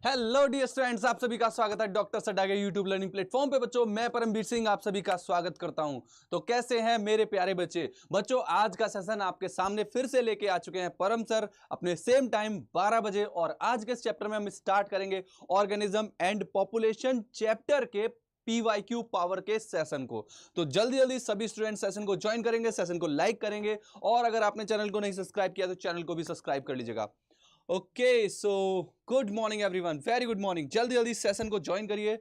Hello dear students, आप सभी का स्वागत है डॉक्टर सड्डा के यूट्यूब लर्निंग प्लेटफॉर्म पे। बच्चों, मैं परमवीर सिंह आप सभी का स्वागत करता हूं। तो कैसे हैं मेरे प्यारे बच्चे? बच्चों, आज का सेशन आपके सामने फिर से लेके आ चुके हैं परम सर अपने सेम टाइम 12 बजे। और आज के इस चैप्टर में हम स्टार्ट करेंगे ऑर्गेनिज्म एंड पॉपुलेशन चैप्टर के PYQ पावर के सेशन को। तो जल्दी जल्दी सभी स्टूडेंट सेशन को ज्वाइन करेंगे, सेशन को लाइक करेंगे, और अगर आपने चैनल को नहीं सब्सक्राइब किया तो चैनल को भी सब्सक्राइब कर लीजिएगा। Okay, so good morning everyone, very good morning. जल्दी जल्दी सेशन को ज्वाइन करिए।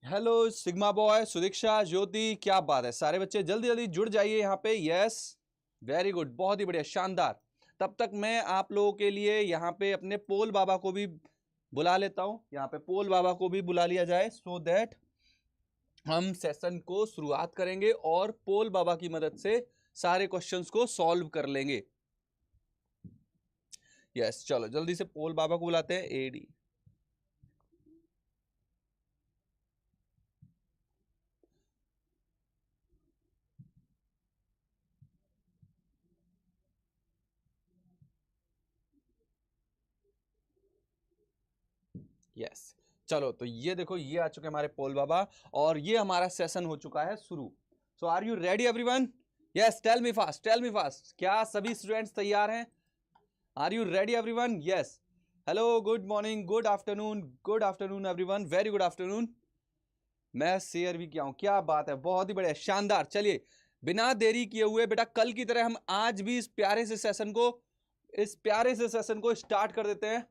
हेलो सिग्मा बॉय, सुदीक्षा, ज्योति, क्या बात है, सारे बच्चे जल्दी जल्दी जुड़ जाइए यहाँ पे। यस, वेरी गुड, बहुत ही बढ़िया, शानदार। तब तक मैं आप लोगों के लिए यहाँ पे अपने पोल बाबा को भी बुला लेता हूँ। यहाँ पे पोल बाबा को भी बुला लिया जाए सो दैट हम सेशन को शुरुआत करेंगे और पोल बाबा की मदद से सारे क्वेश्चंस को सॉल्व कर लेंगे। यस, चलो जल्दी से पोल बाबा को बुलाते हैं। एडी यस, चलो तो ये देखो, ये आ चुके हमारे पोल बाबा और ये हमारा सेशन हो चुका है शुरू। So are you ready everyone? Yes, tell me fast, tell me fast. क्या सभी स्टूडेंट्स तैयार हैं? Are you ready everyone? Yes. Hello, good morning, good afternoon everyone, very good afternoon. मैं शेयर भी किया हूं, क्या बात है, बहुत ही बढ़िया, शानदार। चलिए बिना देरी किए हुए बेटा, कल की तरह हम आज भी इस प्यारे से सेशन को स्टार्ट कर देते हैं।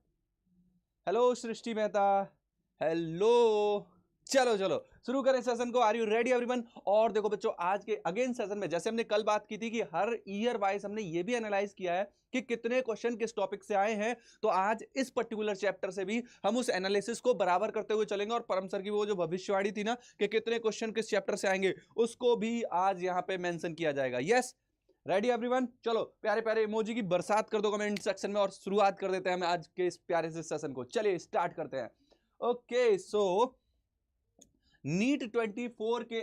Hello Srishti Mehta, hello. चलो चलो शुरू करें सेशन को। Are you ready everyone? और देखो बच्चों, आज के अगेन सेशन में जैसे हमने कल बात की थी कि हर ईयर वाइज हमने ये भी एनालाइज किया है कि कितने क्वेश्चन किस टॉपिक से आए हैं, तो आज इस पर्टिकुलर चैप्टर से भी हम उस एनालिसिस को बराबर करते हुए चलेंगे। और परम सर की वो जो भविष्यवाणी थी ना कि कितने क्वेश्चन किस चैप्टर से आएंगे, उसको भी आज यहाँ पे मेंशन किया जाएगा। Yes, ready everyone? चलो प्यारे प्यारे इमोजी की बरसात कर दो कमेंट सेक्शन में और शुरुआत कर देते हैं हम आज के इस प्यारे से सेशन को। चलिए स्टार्ट करते हैं। ओके, सो नीट 24 के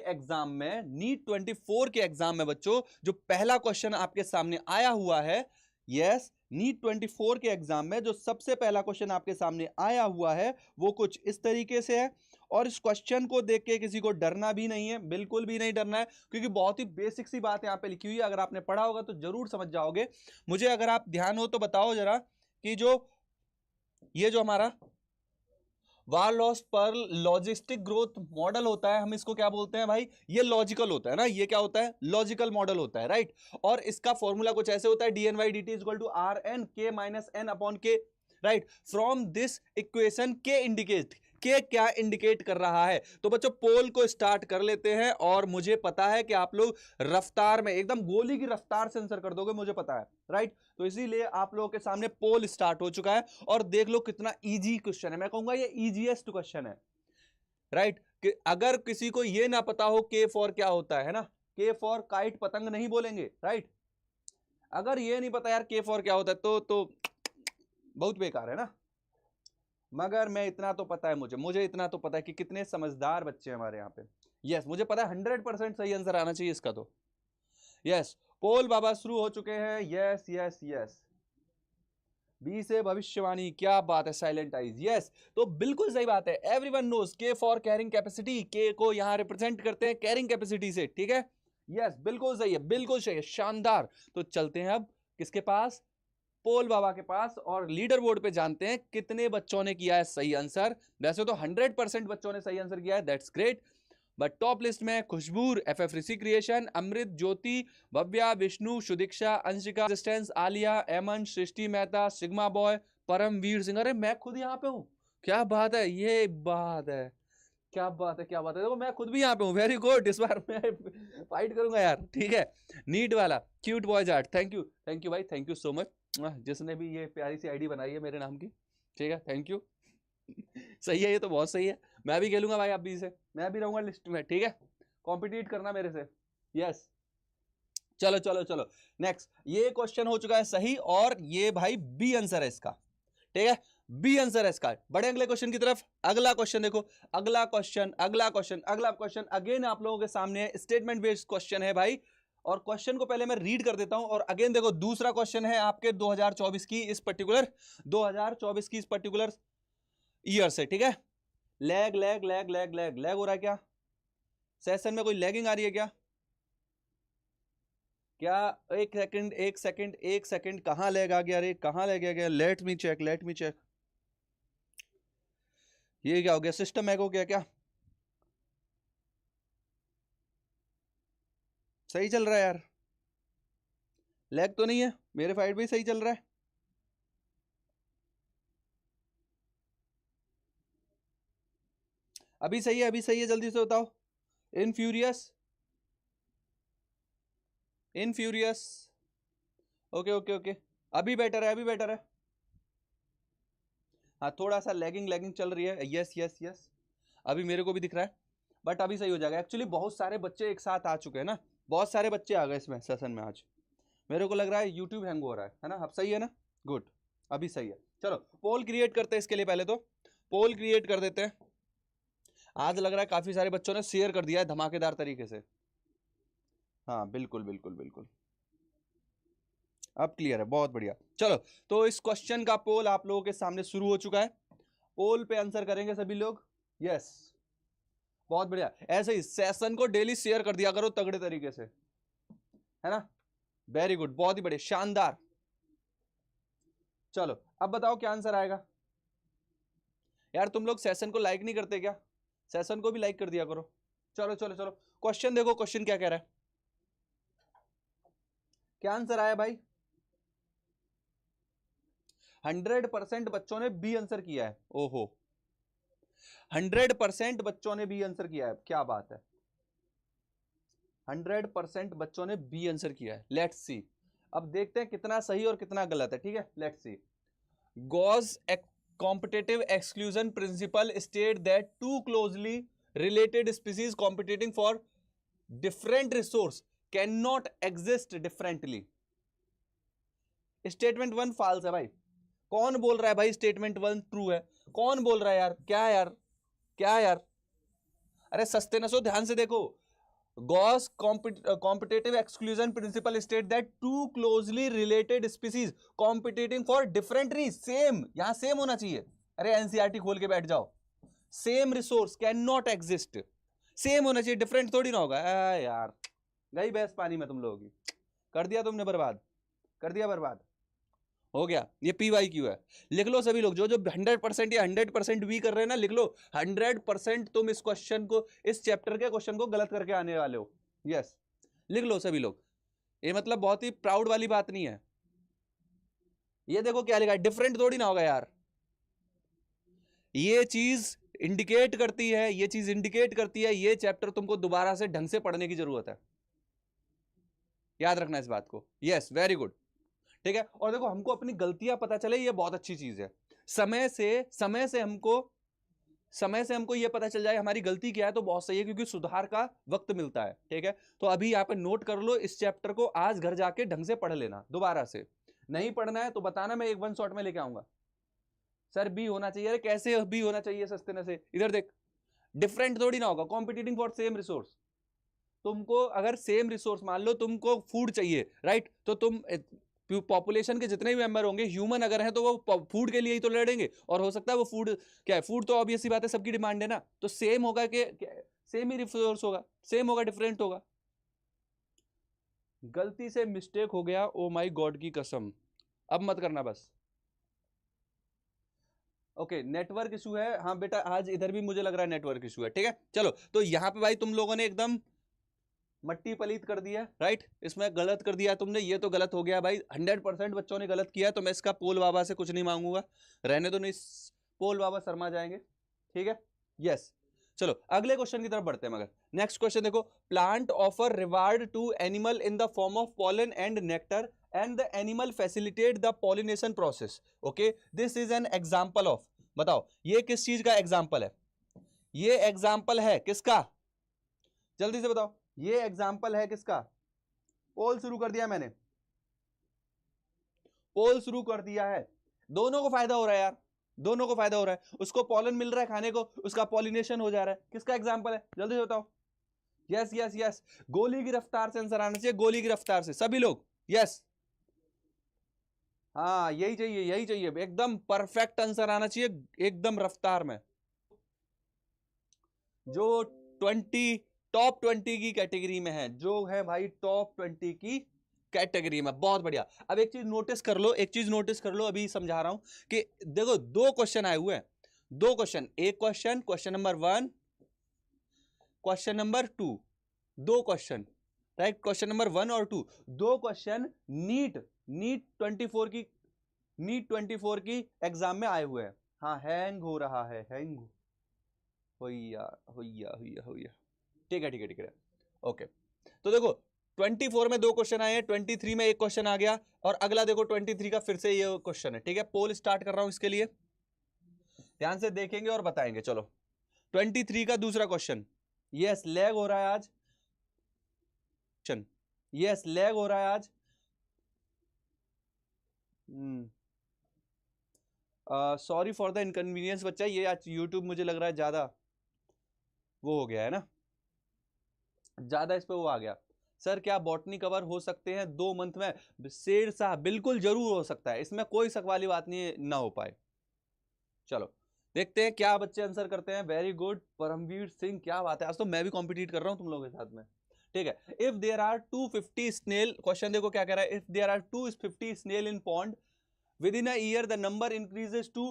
एग्जाम में बच्चों जो पहला क्वेश्चन आपके सामने आया हुआ है, यस, नीट 24 के एग्जाम में जो सबसे पहला क्वेश्चन आपके सामने आया हुआ है वो कुछ इस तरीके से है। और इस क्वेश्चन को देख के किसी को डरना भी नहीं है, बिल्कुल भी नहीं डरना है, क्योंकि बहुत ही बेसिक सी बात यहां पे लिखी हुई है। अगर आपने पढ़ा होगा तो जरूर समझ जाओगे। मुझे अगर आप ध्यान हो तो बताओ जरा कि ये जो हमारा वार लॉस पर लॉजिस्टिक ग्रोथ मॉडल होता है, हम इसको क्या बोलते हैं भाई? ये लॉजिकल होता है ना, ये क्या होता है? लॉजिकल मॉडल होता है, राइट। और इसका फॉर्मूला कुछ ऐसे होता है, dn/dt equal to rn k minus n upon k, right. From this equation के क्या इंडिकेट कर रहा है? तो बच्चों पोल को स्टार्ट कर लेते हैं और मुझे पता है कि आप लोग रफ्तार में एकदम गोली की रफ्तार से आंसर कर दोगे, मुझे पता है, राइट। तो इसीलिए आप लोगों के सामने पोल स्टार्ट हो चुका है और देख लो कितना इजी क्वेश्चन है। मैं कहूंगा ये इजीएस्ट क्वेश्चन है, राइट। कि अगर किसी को ये ना पता हो के फॉर क्या होता है ना, के फॉर काइट, पतंग नहीं बोलेंगे, राइट। अगर ये नहीं पता यार के फॉर क्या होता है तो बहुत बेकार है ना। मगर मैं इतना तो पता है, मुझे इतना तो पता है कि कितने समझदार बच्चे हैं हमारे यहाँ पे। यस, मुझे पता है 100% सही आंसर आना चाहिए इसका। तो यस, पोल बाबा शुरू हो चुके हैं। यस यस यस, बी से भविष्यवाणी, क्या बात है, साइलेंट आइज। यस, तो बिल्कुल सही बात है। एवरीवन नोज के फॉर कैरिंग कैपेसिटी, के को यहां रिप्रेजेंट करते हैं कैरिंग कैपेसिटी से, ठीक है। यस, बिल्कुल सही है, बिल्कुल सही है, शानदार। तो चलते हैं अब किसके पास? पोल बाबा के पास, और लीडर बोर्ड पे जानते हैं कितने बच्चों ने किया है सही आंसर। वैसे तो 100% बच्चों ने सही आंसर किया है, that's great. But top list में खुशबूर, एफएफ ऋषि क्रिएशन, अमृत, ज्योति, भव्या, विष्णु, सुदीक्षा, अंशिका, रेजिस्टेंस, आलिया, एमन, सृष्टि मेहता, सिग्मा बॉय, परमवीर सिंह। अरे मैं खुद यहाँ पे हूँ, क्या बात है, ये बात है, क्या बात है, क्या बात है। देखो मैं खुद भी यहाँ पे हूँ, वेरी गुड। इस बार मैं फाइट करूंगा यार, ठीक है। नीट वाला cute boys art, thank you भाई, थैंक यू सो मच जिसने भी ये प्यारी सी आईडी बनाई है मेरे नाम की, ठीक है, थैंक यू। सही है, ये तो बहुत सही है। मैं भी खेलूंगा भाई, आप भी से, मैं भी रहूंगा लिस्ट में, ठीक है। कॉम्पिटिट करना मेरे से। यस, चलो चलो चलो नेक्स्ट। ये क्वेश्चन हो चुका है सही और ये भाई बी आंसर है इसका, ठीक है, बी आंसर है इसका। बड़े अगले क्वेश्चन की तरफ। अगला क्वेश्चन देखो, अगला क्वेश्चन अगेन आप लोगों के सामने स्टेटमेंट बेस्ड क्वेश्चन है भाई। और क्वेश्चन को पहले मैं रीड कर देता हूं और अगेन देखो दूसरा क्वेश्चन है आपके 2024 की इस पर्टिकुलर ईयर से, ठीक है। Lag lag lag lag lag lag हो रहा है क्या? सेशन में कोई लैगिंग आ रही है क्या? क्या? एक सेकंड एक सेकंड एक सेकंड, कहां लैग आ गया रे, कहां लैग आ गया? Let me check, let me check. ये क्या हो गया? सिस्टम हैक हो गया क्या? सही चल रहा है यार, लैग तो नहीं है, मेरे साइड भी सही चल रहा है। अभी सही है, अभी सही है, जल्दी से बताओ। इन फ्यूरियस, इन फ्यूरियस, ओके ओके ओके, अभी बेटर है, अभी बेटर है। हाँ थोड़ा सा लैगिंग लैगिंग चल रही है, यस यस यस, अभी मेरे को भी दिख रहा है, बट अभी सही हो जाएगा। एक्चुअली बहुत सारे बच्चे एक साथ आ चुके हैं ना, बहुत सारे बच्चे आ गए इसमें सेशन में आज। मेरे को लग रहा है यूट्यूब हैंग हो रहा है ना? अब सही है ना? गुड, अभी सही है। चलो पोल क्रिएट करते हैं इसके लिए, पहले तो पोल क्रिएट कर देते हैं। आज लग रहा है काफी सारे बच्चों ने शेयर कर दिया है धमाकेदार तरीके से। हाँ बिल्कुल बिल्कुल बिल्कुल, अब क्लियर है, बहुत बढ़िया। चलो तो इस क्वेश्चन का पोल आप लोगों के सामने शुरू हो चुका है, पोल पे आंसर करेंगे सभी लोग। यस, बहुत बढ़िया। ऐसे ही सेशन को डेली शेयर कर दिया करो तगड़े तरीके से, है ना? वेरी गुड, बहुत ही बढ़िया, शानदार। चलो अब बताओ क्या आंसर आएगा। यार तुम लोग सेशन को लाइक नहीं करते क्या? सेशन को भी लाइक कर दिया करो। चलो चलो चलो, क्वेश्चन देखो, क्वेश्चन क्या कह रहा है, क्या आंसर आया भाई? 100% बच्चों ने बी आंसर किया है। ओहो, 100% बच्चों ने बी आंसर किया है, क्या बात है। 100% बच्चों ने बी आंसर किया है। लेट्स सी, अब देखते हैं कितना सही और कितना गलत है, ठीक है। Let's see, Gauss competitive exclusion principle state that two closely related species competing for different resource cannot exist differently। Statement one false है भाई। कौन बोल रहा है भाई स्टेटमेंट वन ट्रू है? कौन बोल रहा है यार? क्या यार, क्या यार? अरे सस्ते नसो, ध्यान से देखो। Gauss competitive exclusion principle state that two closely related species competing for different same, यहां सेम होना चाहिए। अरे एनसीईआरटी खोल के बैठ जाओ। Same resource can not exist, same होना चाहिए, डिफरेंट थोड़ी ना होगा। यार गई बहस पानी में तुम लोगों की, कर दिया तुमने बर्बाद, कर दिया बर्बाद, हो गया। ये PYQ है, लिख लो सभी लोग, जो जो 100% या 100% भी कर रहे हैं ना, लिख लो 100% तुम इस क्वेश्चन को, इस चैप्टर के क्वेश्चन को गलत करके आने वाले हो। यस, लिख लो सभी लोग, ये मतलब बहुत ही प्राउड वाली बात नहीं है। ये देखो क्या लिखा है, डिफरेंट थोड़ी ना होगा यार। ये चीज इंडिकेट करती है, ये चीज इंडिकेट करती है, ये चैप्टर तुमको दोबारा से ढंग से पढ़ने की जरूरत है, याद रखना इस बात को। यस वेरी गुड, ठीक है। और देखो हमको अपनी गलतियां पता चले, ये बहुत अच्छी चीज है। समय से हमको ये पता चल जाए हमारी गलती क्या है, तो बहुत सही है, क्योंकि सुधार का वक्त मिलता है, ठीक है। तो अभी यहाँ पे नोट कर लो, इस चैप्टर को आज घर जाके ढंग से पढ़ लेना, दोबारा से नहीं पढ़ना है तो बताना, मैं एक वन शॉट में लेके आऊंगा। सर बी होना चाहिए, अरे कैसे बी होना चाहिए सस्ते न से, इधर देख, डिफरेंट थोड़ी ना होगा, कॉम्पिटिटिंग फॉर सेम रिसोर्स। तुमको अगर सेम रिसोर्स, मान लो तुमको फूड चाहिए, राइट, तो तुम पॉपुलेशन के जितने भी मेंबर होंगे, ह्यूमन अगर है तो वो फूड के लिए ही तो लड़ेंगे, और हो सकता है वो फूड क्या है, फूड तो ऑब्वियस सी बात है, सबकी डिमांड है ना, तो सेम होगा कि सेम ही रिसोर्स होगा, सेम होगा, डिफरेंट होगा। गलती से मिस्टेक हो गया, ओ माय गॉड की कसम, अब मत करना बस। ओके नेटवर्क इशू है, हाँ बेटा आज इधर भी मुझे लग रहा है नेटवर्क इशू है, ठीक है। चलो तो यहाँ पे भाई तुम लोगों ने एकदम मट्टी पलीत कर दिया, राइट, इसमें गलत कर दिया तुमने, ये तो गलत हो गया भाई, 100% बच्चों ने गलत किया, तो मैं इसका पोल बाबा से कुछ नहीं मांगूंगा, रहने दो, नहीं पोल बाबा शर्मा जाएंगे, ठीक है। यस, चलो अगले क्वेश्चन की तरफ बढ़ते हैं। मगर नेक्स्ट क्वेश्चन देखो, plant offer reward to animal in the form of pollen and nectar and the animal facilitate the pollination process, okay, this is an example of, बताओ ये किस चीज का एग्जाम्पल है? ये एग्जाम्पल है किसका? जल्दी से बताओ, ये एग्जाम्पल है किसका? पोल शुरू कर दिया मैंने, पोल शुरू कर दिया है, दोनों को फायदा हो रहा है यार, दोनों को फायदा हो रहा है, उसको पॉलन मिल रहा है खाने को, उसका पॉलिनेशन हो जा रहा है, किसका एग्जाम्पल है जल्दी से बताओ। यस यस यस, गोली की रफ्तार से आंसर आना चाहिए, गोली की रफ्तार से सभी लोग, यस। हाँ यही चाहिए, यही चाहिए, एकदम परफेक्ट आंसर आना चाहिए एकदम रफ्तार में। जो 20 टॉप 20 की कैटेगरी में है, जो है भाई टॉप 20 की कैटेगरी में, बहुत बढ़िया। अब एक चीज नोटिस कर लो, एक चीज नोटिस कर लो, अभी समझा रहा हूं कि देखो दो क्वेश्चन आए हुए हैं, दो क्वेश्चन, एक question, question number 1, question number 2, दो क्वेश्चन, राइट, क्वेश्चन नंबर 1 और 2, दो क्वेश्चन नीट 24 की, नीट 24 की एग्जाम में आए हुए हैं। हाँ हैंग हो रहा है, हैंग होइया होइया होइया होइया, ठीक है ठीक है ठीक है, ओके। तो देखो 24 में दो क्वेश्चन आए हैं, 23 में एक क्वेश्चन आ गया, और अगला देखो 23 का फिर से ये क्वेश्चन है, ठीक है। पोल स्टार्ट कर रहा हूं इसके लिए, ध्यान से देखेंगे और बताएंगे। चलो 23 का दूसरा क्वेश्चन, यस लैग हो रहा है आज, यस लैग हो रहा है आज, सॉरी फॉर द इनकन्वीनियंस बच्चा, ये आज यूट्यूब मुझे लग रहा है ज्यादा वो हो गया है ना, ज्यादा इस पे वो आ गया। सर क्या बॉटनी कवर हो सकते हैं 2 मंथ में? शेर साहब बिल्कुल जरूर हो सकता है, इसमें कोई शक वाली बात नहीं है ना हो पाए। चलो देखते हैं क्या बच्चे आंसर करते हैं। वेरी गुड परमवीर सिंह, क्या बात है, आज तो मैं भी कॉम्पिटिट कर रहा हूं तुम लोगों के साथ में, ठीक है। If there are 250 snail, question देखो क्या कह रहा है, if there are 250 snail in pond within a year the number increases to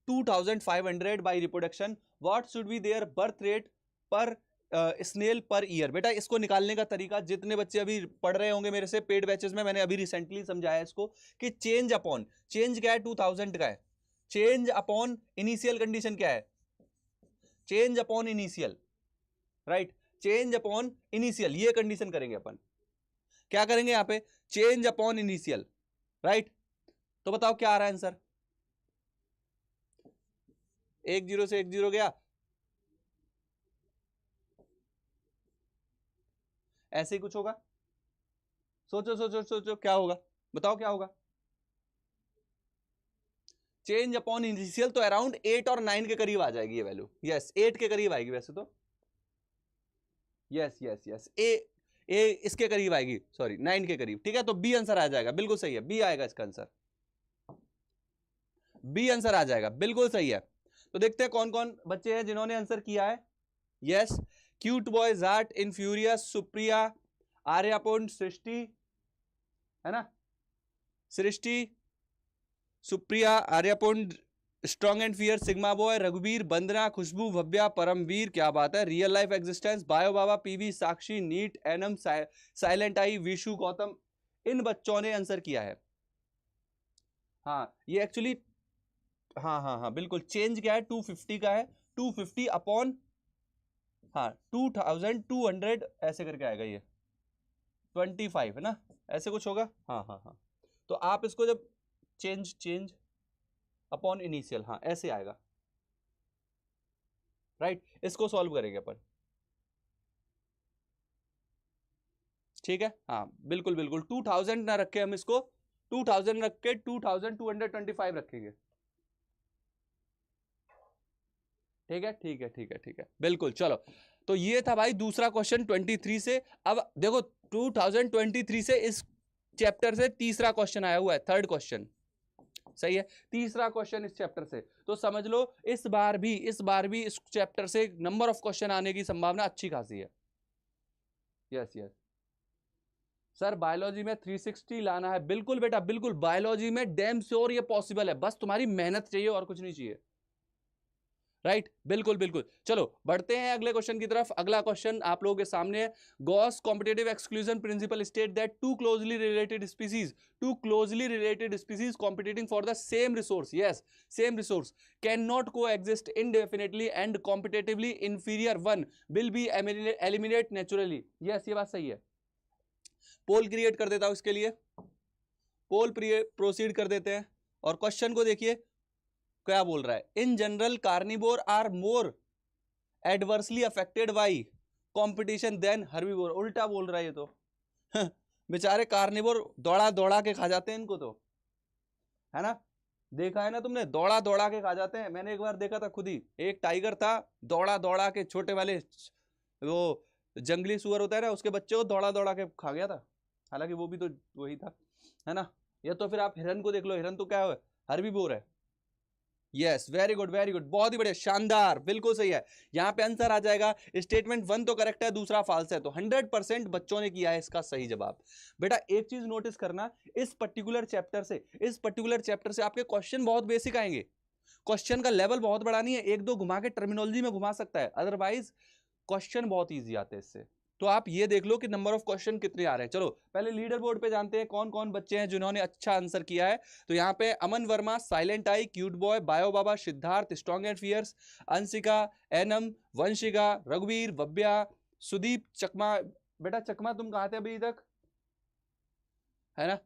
2500 by reproduction, what should be their birth rate पर स्नेल पर ईयर। बेटा इसको निकालने का तरीका, जितने बच्चे अभी पढ़ रहे होंगे मेरे से पेड बैचेस में, मैंने अभी रिसेंटली समझाया इसको कि चेंज अपॉन, चेंज क्या है 2000 का है, चेंज अपॉन इनिशियल कंडीशन क्या है, change upon initial, right, change upon initial, ये कंडीशन करेंगे अपन, क्या करेंगे यहां पे, चेंज अपॉन इनिशियल, राइट। तो बताओ क्या आ रहा है आंसर, 10 से 10 गया, ऐसे ही कुछ होगा, सोचो सोचो सोचो क्या होगा, बताओ क्या होगा। चेंज अपॉन इनिशियल तो अराउंड 8 और 9 के करीब आ जाएगी ये वैल्यू, यस 8 के करीब आएगी वैसे तो, यस यस यस ए इसके करीब आएगी, सॉरी 9 के करीब, ठीक है। तो बी आंसर आ जाएगा, बिल्कुल सही है, बी आएगा इसका आंसर, बी आंसर आ जाएगा, बिल्कुल सही है। तो देखते हैं कौन कौन बच्चे हैं जिन्होंने आंसर किया है। Yes cute boy, Jat, infurious, Supriya, Aryapund, Srishti, है ना, Srishti, Supriya, Aryapund, strong and fear, sigma boy, रघुवीर, बंदना, खुशबू, भव्या, परमवीर, क्या बात है, real life existence, bio Baba, PV, Sakshi, neet, Enam, silent eye, Vishu, Gautam, इन बच्चों ने आंसर किया है। हाँ ये एक्चुअली, हाँ हाँ हाँ बिल्कुल, चेंज क्या है 250 का है, 250 अपॉन, हाँ 2200 ऐसे करके आएगा ये, 25 है ना, ऐसे कुछ होगा, हाँ हाँ हाँ। तो आप इसको जब चेंज अपॉन इनिशियल, हाँ ऐसे आएगा, राइट, इसको सॉल्व करेंगे अपन, ठीक है। हाँ बिल्कुल बिल्कुल 2000 ना रखे हम इसको, 2000 रख के 2225 रखेंगे, ठीक है ठीक है ठीक है ठीक है बिल्कुल। चलो तो ये था भाई दूसरा क्वेश्चन 23 से। अब देखो 2023 से इस चैप्टर से तीसरा क्वेश्चन आया हुआ है, थर्ड क्वेश्चन, सही है, तीसरा क्वेश्चन इस चैप्टर से। तो समझ लो इस बार भी इस चैप्टर से नंबर ऑफ क्वेश्चन आने की संभावना अच्छी खासी है। यस यस सर बायोलॉजी में 360 लाना है, बिल्कुल बेटा बिल्कुल, बायोलॉजी में डैम श्योर ये पॉसिबल है, बस तुम्हारी मेहनत चाहिए और कुछ नहीं चाहिए, राइट बिल्कुल बिल्कुल। चलो बढ़ते हैं अगले क्वेश्चन की तरफ। अगला क्वेश्चन आप लोगों के सामने है, Gause competitive exclusion principle state that two closely related species competing for the same resource, yes same resource, can not coexist indefinitely and competitively inferior one will be eliminate naturally, yes ये बात सही है। पोल create कर देता हूं इसके लिए, पोल proceed कर देते हैं, और क्वेश्चन को देखिए क्या बोल रहा है, in general carnivore are more adversely affected by competition than herbivore, उल्टा बोल रहा है ये तो बेचारे कार्निवोर दौड़ा दौड़ा के खा जाते हैं इनको तो, है ना, देखा है ना तुमने, दौड़ा दौड़ा के खा जाते हैं। मैंने एक बार देखा था खुद ही, एक टाइगर था, दौड़ा दौड़ा के, छोटे वाले वो जंगली सुअर होता है ना, उसके बच्चे को दौड़ा दौड़ा के खा गया था, हालांकि वो भी तो वही था, है ना। या तो फिर आप हिरन को देख लो, हिरन तो क्या है, हर्बीवोर है। Yes, very good very good, बहुत ही बढ़िया, शानदार, बिल्कुल सही है। यहां पे आंसर आ जाएगा, स्टेटमेंट 1 तो करेक्ट है, दूसरा फॉल्स है, तो 100% बच्चों ने किया है इसका सही जवाब। बेटा एक चीज नोटिस करना, इस पर्टिकुलर चैप्टर से आपके क्वेश्चन बहुत बेसिक आएंगे। क्वेश्चन का लेवल बहुत बड़ा नहीं है, एक दो घुमा के टर्मिनोलॉजी में घुमा सकता है, अदरवाइज क्वेश्चन बहुत इजी आते हैं इससे। तो आप ये देख लो कि नंबर ऑफ क्वेश्चन कितने आ रहे हैं। चलो पहले लीडर बोर्ड पे जानते हैं कौन कौन बच्चे हैं जिन्होंने अच्छा आंसर किया है। तो यहाँ पे Aman Verma, silent eye, cute boy, bio Baba, Siddharth, strong and fierce, Anshika, Enam, Vanshika, रघुवीर, बब्या, सुदीप, चकमा। बेटा चकमा तुम कहाँ थे अभी तक, है ना,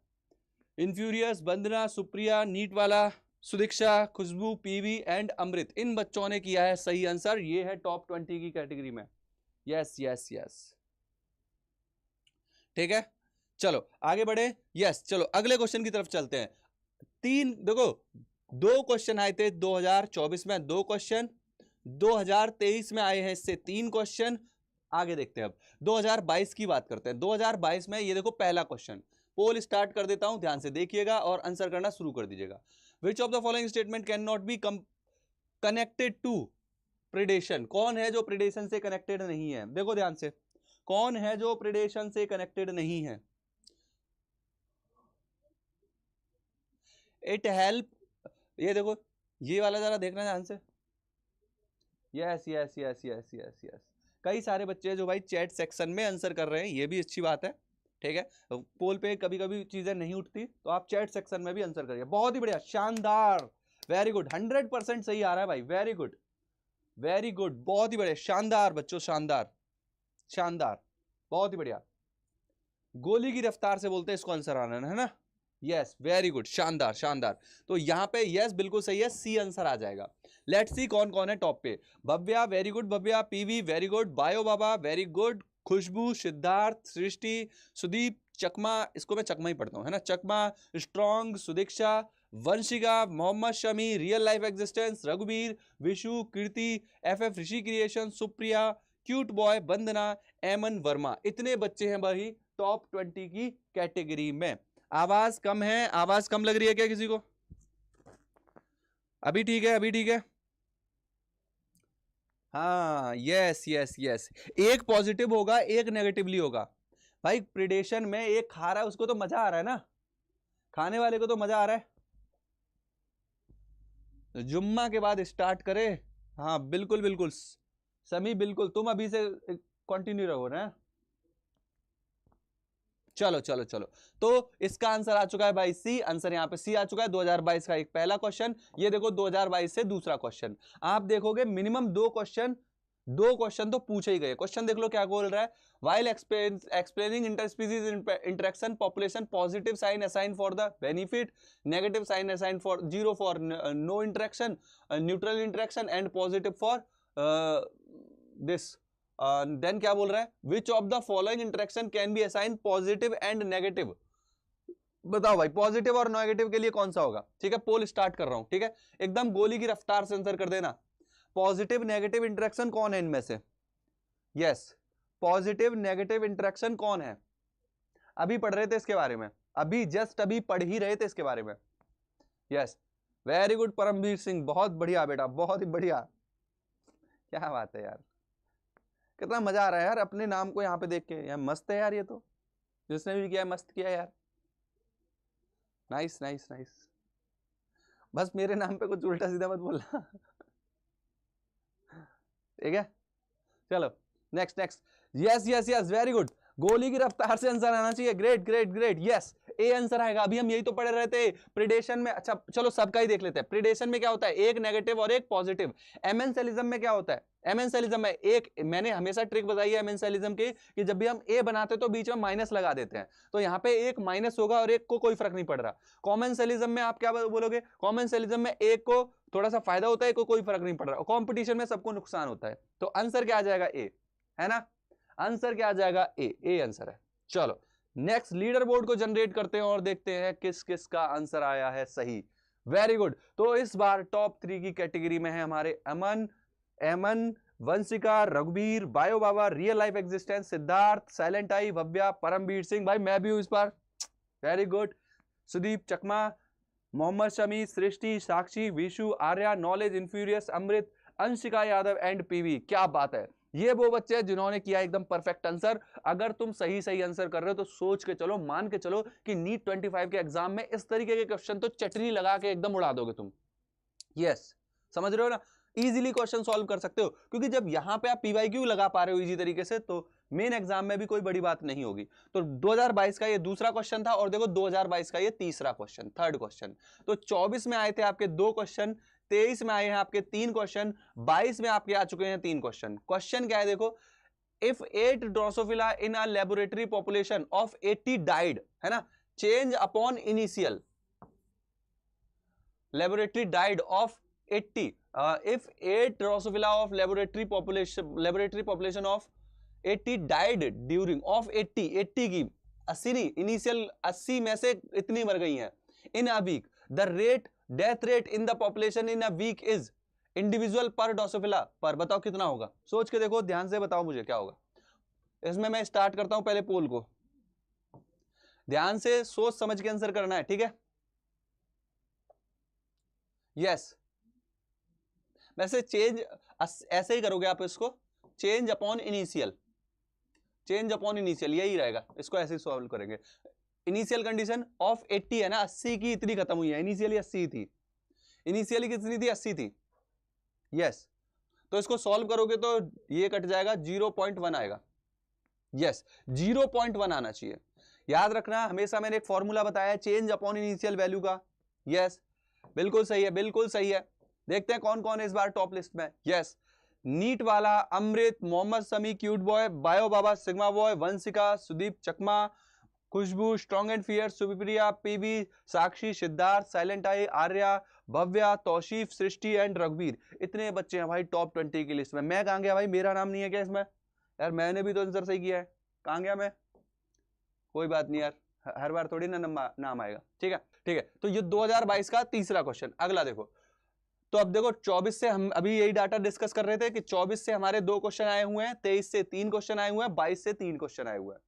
इन्फ्यूरियस, बंदना, सुप्रिया, नीट वाला, सुदीक्षा, खुशबू, पीवी एंड अमृत, इन बच्चों ने किया है सही आंसर। ये है टॉप 20 की कैटेगरी में। यस यस यस, ठीक है, चलो आगे बढ़े। यस, चलो अगले क्वेश्चन की तरफ चलते हैं। तीन देखो, 2 क्वेश्चन आए थे 2024 में, 2 क्वेश्चन, 2023 में आए हैं इससे 3 क्वेश्चन। आगे देखते हैं, अब 2022 की बात करते हैं। 2022 में ये देखो पहला क्वेश्चन, पोल स्टार्ट कर देता हूं, ध्यान से देखिएगा और आंसर करना शुरू कर दीजिएगा। Which of the following statement can not be connected to predation? कौन है जो प्रेडेशन से कनेक्टेड नहीं है? देखो ध्यान से, कौन है जो प्रेडेशन से कनेक्टेड नहीं है? इट हेल्प, ये देखो, ये वाला जरा देखना ध्यान से। Yes yes yes yes yes yes, कई सारे बच्चे जो भाई चैट सेक्शन में आंसर कर रहे हैं, ये भी अच्छी बात है, ठीक है। पोल पे कभी कभी चीजें नहीं उठती तो आप चैट सेक्शन में भी आंसर करिए। बहुत ही बढ़िया, शानदार, वेरी गुड, 100% सही आ रहा है भाई, वेरी गुड वेरी गुड, बहुत ही बढ़िया, शानदार बच्चों, शानदार शानदार, बहुत ही बढ़िया। गोली की रफ्तार से बोलते हैं इसको आंसर आना है ना। यस, वेरी गुड, शानदार शानदार। तो यहां पे यस बिल्कुल सही है, सी आंसर आ जाएगा। लेट्स सी कौन कौन है टॉप पे। Bhavya, very good Bhavya, PV very good, bio Baba very good, Khushboo, Siddharth, Srishti, Sudeep, Chakma, इसको मैं चकमा ही पढ़ता हूं, है ना, Chakma, strong, Sudiksha, Vanshika, Mohammed Shami, real life existence, रघुवीर, Vishu, Kirti, F Rishi creation, Supriya, cute boy, Vandana, Eman Verma, इतने बच्चे हैं भाई टॉप 20 की कैटेगरी में। आवाज कम है, आवाज कम लग रही है क्या किसी को? अभी ठीक है, अभी ठीक है। हाँ, यस यस यस, एक पॉजिटिव होगा एक नेगेटिवली होगा। भाई प्रिडेशन में एक खा रहा है उसको तो मजा आ रहा है ना, खाने वाले को तो मजा आ रहा है। जुम्मा के बाद स्टार्ट करे। हाँ बिल्कुल बिल्कुल समी, बिल्कुल तुम अभी से कंटिन्यू रहो ना। चलो चलो चलो, तो इसका आंसर आ चुका है भाई सी, आंसर यहां पे सी आ चुका है। 2022 का एक पहला क्वेश्चन, ये देखो 2022 से दूसरा क्वेश्चन। आप देखोगे मिनिमम 2 क्वेश्चन तो पूछे ही गए। क्वेश्चन देख लो क्या बोल रहा है, while explaining interspecies interaction population, positive sign assigned for the benefit, negative sign assigned for 0 for no interaction, neutral interaction and positive for this। Then क्या बोल रहा है, which of the following interaction can be assign positive and negative? बताओ भाई positive और negative के लिए कौन सा होगा? ठीक है, पोल स्टार्ट कर रहा हूं, ठीक है, एकदम गोली की रफ्तार से आंसर कर देना। पॉजिटिव नेगेटिव इंटरेक्शन कौन है इनमें से? यस, पॉजिटिव नेगेटिव इंटरेक्शन कौन है? अभी पढ़ रहे थे इसके बारे में, अभी जस्ट अभी पढ़ ही रहे थे इसके बारे में। Yes, very good Paramvir Singh, बहुत बढ़िया बेटा, बहुत ही बढ़िया, क्या बात है यार, कितना मजा आ रहा है यार अपने नाम को यहाँ पे देख के, यार मस्त है यार, ये तो जिसने भी किया मस्त किया यार, नाइस नाइस नाइस। बस मेरे नाम पे कुछ उल्टा सीधा मत बोलना। ठीक है, चलो next next. Yes yes yes, very good, गोली की रफ्तार से आंसर आना चाहिए, great great great, yes A answer आएगा। अभी हम यही तो पढ़ रहे थे प्रिडेशन में। अच्छा चलो सबका ही देख लेते हैं। प्रिडेशन में क्या होता है, एक नेगेटिव और एक पॉजिटिव। एमेंसेलिज्म में क्या होता है, एमेंसेलिज्म में एक, मैंने हमेशा ट्रिक बताई है एमेंसेलिज्म की कि जब भी हम ए बनाते तो बीच में माइनस लगा देते हैं, तो यहाँ पे एक माइनस होगा और एक को कोई फर्क नहीं पड़ रहा। कॉमनसेलिज्म में आप क्या बोलोगे, कॉमनसेलिज्म में एक को थोड़ा सा फायदा होता है, को कोई फर्क नहीं पड़ रहा, कॉम्पिटिशन में सबको नुकसान होता है। तो आंसर क्या आ जाएगा, ए, है ना, आंसर क्या आ जाएगा, ए आंसर है। चलो नेक्स्ट लीडर बोर्ड को जनरेट करते हैं और देखते हैं किस किस का आंसर आया है सही। वेरी गुड, तो इस बार टॉप 3 की कैटेगरी में है हमारे अमन, एमन, वंशिका, रघुवीर, bio Baba, real life existence, Siddharth, silent eye, Bhavya, Paramveer Singh. भाई मैं भी हूं इस बार, very good, Sudeep Chakma, Mohammed Shami, Srishti, Sakshi, Vishu, Arya, knowledge, infurious, Amrit, Anshika Yadav and PV. क्या बात है, ये वो बच्चे हैं जिन्होंने किया एकदम परफेक्ट आंसर। अगर तुम सही सही आंसर कर रहे हो तो सोच के चलो, मान के चलो कि नीट 25 के एग्जाम में इस तरीके के क्वेश्चन तो चटनी लगा के एकदम उड़ा दोगे तुम। यस, समझ रहे हो ना, इजीली क्वेश्चन सॉल्व कर सकते हो, क्योंकि जब यहां पे आप पीवाईक्यू लगा पा रहे हो इजी तरीके से, तो मेन एग्जाम में भी कोई बड़ी बात नहीं होगी। तो 2022 का ये दूसरा क्वेश्चन था, और देखो 2022 का ये तीसरा क्वेश्चन, थर्ड क्वेश्चन। तो 24 में आए थे आपके 2 क्वेश्चन, 23 में आए हैं आपके 3 क्वेश्चन, 22 में आपके आ चुके हैं 3 क्वेश्चन। क्वेश्चन क्या है देखो, if 8 Drosophila in a laboratory population of 80 died, है ना, change upon initial laboratory died of 80, if 8 Drosophila of laboratory population of 80 died during of 80 की 80 नहीं, इनिशियल 80 में से इतनी मर गई हैं in a week, the death rate in the population in a week is individual per Drosophila पर, बताओ कितना होगा, सोच के देखो, ध्यान से बताओ मुझे क्या होगा। इसमें मैं स्टार्ट करता हूं पहले पोल को, ध्यान से सोच समझ के आंसर करना है, ठीक है। यस, वैसे चेंज ऐसे ही करोगे आप इसको, change upon initial, change upon initial यही रहेगा, इसको ऐसे ही सॉल्व करेंगे। इनिशियल कंडीशन ऑफ 80 है ना, 80 की इतनी खत्म हुई है, इनिशियली 80 थी, इनिशियली कितनी थी, 80 थी। यस, तो इसको सॉल्व करोगे तो ये कट जाएगा, 0.1 आएगा। यस, 0.1 आना चाहिए, याद रखना, हमेशा मैंने एक फॉर्मूला बताया चेंज अपॉन इनिशियल वैल्यू का। यस, बिल्कुल सही है, बिल्कुल सही है। देखते हैं कौन कौन है इस बार टॉप लिस्ट में। यस, नीट वाला Amrit, Mohammed Shami, cute boy, bio Baba, sigma boy, Vanshika, Sudeep Chakma, Khushboo, strong and fear, Supriya, PB, Sakshi, Siddharth, silent I, Arya, Bhavya, Taushif, Srishti and रघुवीर। इतने बच्चे हैं भाई टॉप 20 की लिस्ट में। मैं कहां गया भाई, मेरा नाम नहीं है क्या इसमें? यार मैंने भी तो आंसर सही किया है, कहां गया मैं? कोई बात नहीं यार, हर बार थोड़ी ना नाम आएगा, ठीक है ठीक है। तो ये 2022 का तीसरा क्वेश्चन। अगला देखो, तो अब देखो 24 से हम अभी यही डाटा डिस्कस कर रहे थे कि 24 से हमारे 2 क्वेश्चन आए हुए हैं, 23 से 3 क्वेश्चन आए हुए हैं, 22 से 3 क्वेश्चन आए हुए हैं,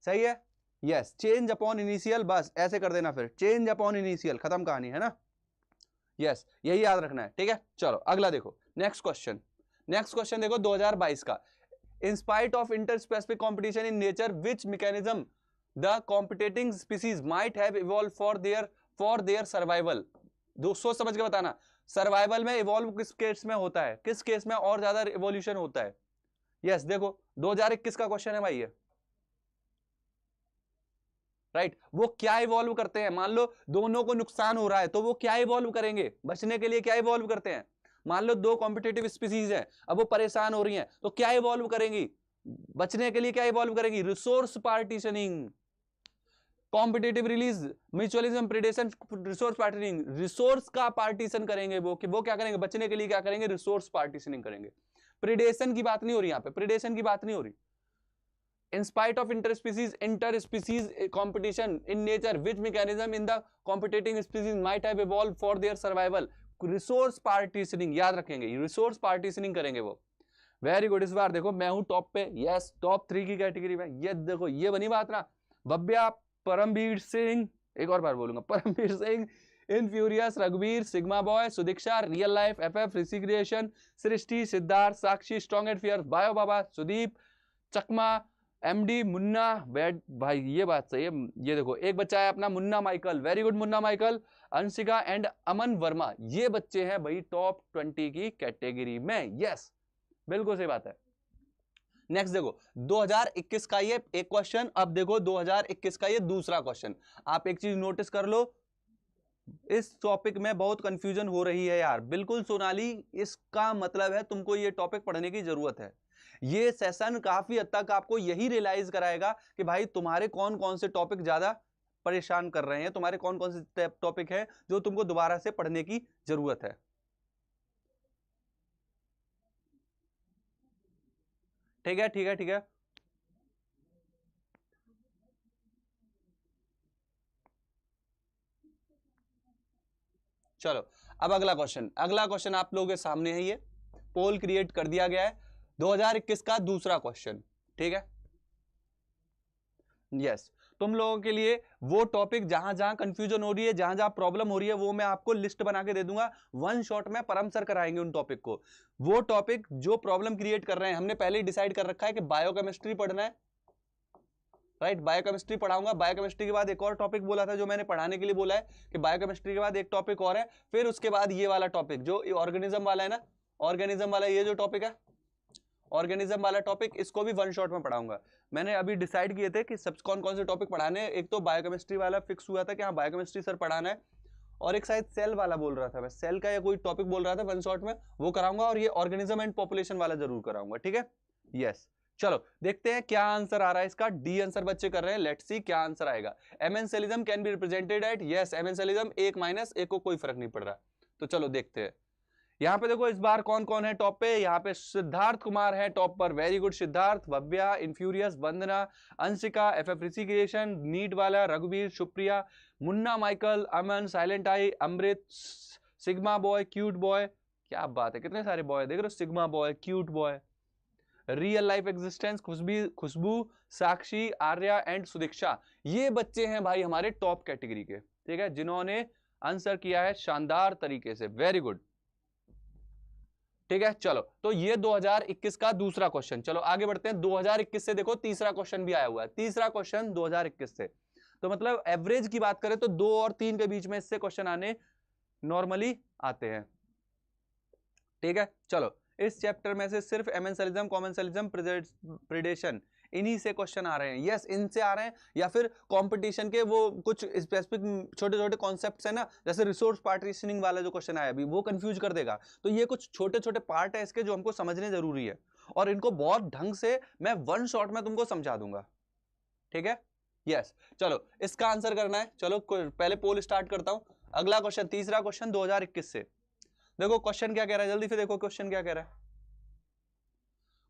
सही है। यस, चेंज अपॉन इनिशियल, बस ऐसे कर देना, फिर चेंज अपॉन इनिशियल, खत्म कहानी, है ना। यस, यही याद रखना है, ठीक है। चलो अगला देखो, नेक्स्ट क्वेश्चन। नेक्स्ट क्वेश्चन देखो 2022 का, in spite of inter specific competition in nature which mechanism the competing species might have evolved for their survival। दोस्तों समझ के बताना, सर्वाइवल में इवॉल्व किस केस में होता है, किस केस में और ज्यादा इवोल्यूशन होता है। यस, देखो 2021 का क्वेश्चन है भाई ये, राइट। वो क्या इवॉल्व करते हैं, मान लो दोनों को नुकसान हो रहा है तो वो क्या इवॉल्व करेंगे, बचने के लिए क्या इवॉल्व करते हैं। मान लो 2 कॉम्पिटिटिव स्पीसीज हैं, अब वो परेशान हो रही हैं, तो क्या इवॉल्व करेंगी, बचने के लिए क्या इवॉल्व करेंगी, resource partitioning, competitive release, mutualism, predation, resource partitioning. Resource का पार्टीशन करेंगे वो, कि वो क्या करेंगे, बचने के लिए क्या करेंगे, रिसोर्स पार्टीशनिंग करेंगे। प्रेडेशन की बात नहीं हो रही यहाँ पे, प्रेडेशन की बात नहीं हो रही। In spite of interspecies competition in nature, which mechanism in the competing species might have evolved for their survival? Resource partitioning, याद रखेंगे, resource partitioning करेंगे वो। वेरी गुड, इस बार देखो मैं हूं टॉप पे। यस, टॉप 3 की कैटेगरी में। ये देखो, ये बनी बात ना। भव्या, परमवीर सिंह, एक और बार बोलूंगा, परमवीर सिंह, इनफ्यूरियस, रघुवीर, sigma boy, Sudiksha, real life, FF, Rishi creation, Srishti, Siddharth, Sakshi, strong and fear, bio Baba, Sudeep Chakma, MD, Munna, bad भाई, ये बात सही है। ये देखो एक बच्चा है अपना Munna Michael, very good Munna Michael, Anshika and Aman Verma, ये बच्चे हैं भाई टॉप 20 की कैटेगरी में। यस, बिल्कुल सही बात है। नेक्स्ट देखो 2021 का ये एक क्वेश्चन, अब देखो 2021 का ये दूसरा क्वेश्चन। आप एक चीज नोटिस कर लो, इस टॉपिक में बहुत कंफ्यूजन हो रही है यार। बिल्कुल सोनाली, इसका मतलब है तुमको ये टॉपिक पढ़ने की जरूरत है। ये सेशन काफी हद तक आपको यही रियलाइज कराएगा कि भाई तुम्हारे कौन कौन से टॉपिक ज्यादा परेशान कर रहे हैं, तुम्हारे कौन कौन से टॉपिक है जो तुमको दोबारा से पढ़ने की जरूरत है। ठीक है ठीक है ठीक है। चलो अब अगला क्वेश्चन, अगला क्वेश्चन आप लोगों के सामने है, ये पोल क्रिएट कर दिया गया है, 2021 का दूसरा क्वेश्चन, ठीक है। यस, तुम लोगों के लिए वो टॉपिक जहां जहां कंफ्यूजन हो रही है, जहां जहां प्रॉब्लम हो रही है, वो मैं आपको लिस्ट बना के दे दूंगा। वन शॉट में परम सर कराएंगे उन टॉपिक को। वो टॉपिक जो प्रॉब्लम क्रिएट कर रहे हैं, हमने पहले ही डिसाइड कर रखा है कि बायोकेमिस्ट्री पढ़ना है, राइट। बायोकेमिस्ट्री पढ़ाऊंगा। बायोकेमिस्ट्री के बाद एक और टॉपिक बोला था जो मैंने पढ़ाने के लिए बोला है कि बायोकेमिस्ट्री के बाद एक टॉपिक और है, फिर उसके बाद ये वाला टॉपिक जो ऑर्गेनिज्म वाला है ना, ऑर्गेनिज्म वाला ये जो टॉपिक है, ऑर्गेनिज्म वाला टॉपिक, इसको भी वन शॉट में पढ़ाऊंगा। मैंने अभी डिसाइड किए थे कि सब कौन कौन से टॉपिक पढ़ाने हैं। एक तो बायोकेमिस्ट्री वाला फिक्स हुआ था कि हाँ बायोकेमिस्ट्री सर पढ़ाना है, और एक शायद सेल वाला बोल रहा था, मैं सेल का या कोई टॉपिक बोल रहा था वन शॉट में, वो कराऊंगा। और ये ऑर्गेनिज्म एंड पॉपुलेशन वाला जरूर कराऊंगा, ठीक है। यस, चलो देखते हैं क्या आंसर आ रहा है इसका। डी आंसर बच्चे कर रहे हैं, लेट्स सी क्या आंसर आएगा। Amensalism can be represented at, yes amensalism 1 - 1 को कोई फर्क नहीं पड़ रहा। तो चलो देखते हैं। यहाँ पे देखो इस बार कौन कौन है टॉप पे। यहाँ पे सिद्धार्थ कुमार है टॉप पर, very good Siddharth. Bhavya, infurious, Vandana, Anshika, F creation, NEET वाला, रघुवीर, Supriya, Munna, Michael, Aman, silent eye, Amrit, sigma boy, cute boy, क्या बात है कितने सारे बॉय देख रहे हो, sigma boy, cute boy, real life existence, Khushboo, Sakshi, Arya and Sudiksha. ये बच्चे हैं भाई हमारे टॉप कैटेगरी के, ठीक है, जिन्होंने आंसर किया है शानदार तरीके से, वेरी गुड, ठीक है। चलो तो ये 2021 का दूसरा क्वेश्चन। चलो आगे बढ़ते हैं। 2021 से देखो तीसरा क्वेश्चन भी आया हुआ है, तीसरा क्वेश्चन 2021 से। तो मतलब एवरेज की बात करें तो 2 और 3 के बीच में इससे क्वेश्चन आने नॉर्मली आते हैं, ठीक है। चलो इस चैप्टर में से सिर्फ एमेंसेलिज्म, कॉमेंसेलिज्म, प्रेडेशन, इन्हीं से क्वेश्चन आ रहे हैं। यस, इनसे आ रहे हैं, या फिर कंपटीशन के वो कुछ स्पेसिफिक छोटे छोटे कॉन्सेप्ट्स है ना, जैसे रिसोर्स पार्टीशनिंग वाला जो क्वेश्चन आया अभी, वो कंफ्यूज कर देगा। तो ये कुछ छोटे छोटे पार्ट है इसके जो हमको समझने जरूरी है, और इनको बहुत ढंग से मैं वन शॉट में तुमको समझा दूंगा, ठीक है। यस, चलो इसका आंसर करना है। चलो पहले पोल स्टार्ट करता हूं। अगला क्वेश्चन, तीसरा क्वेश्चन 2021 से। देखो क्वेश्चन क्या कह रहा है, जल्दी से देखो क्वेश्चन क्या कह रहा है।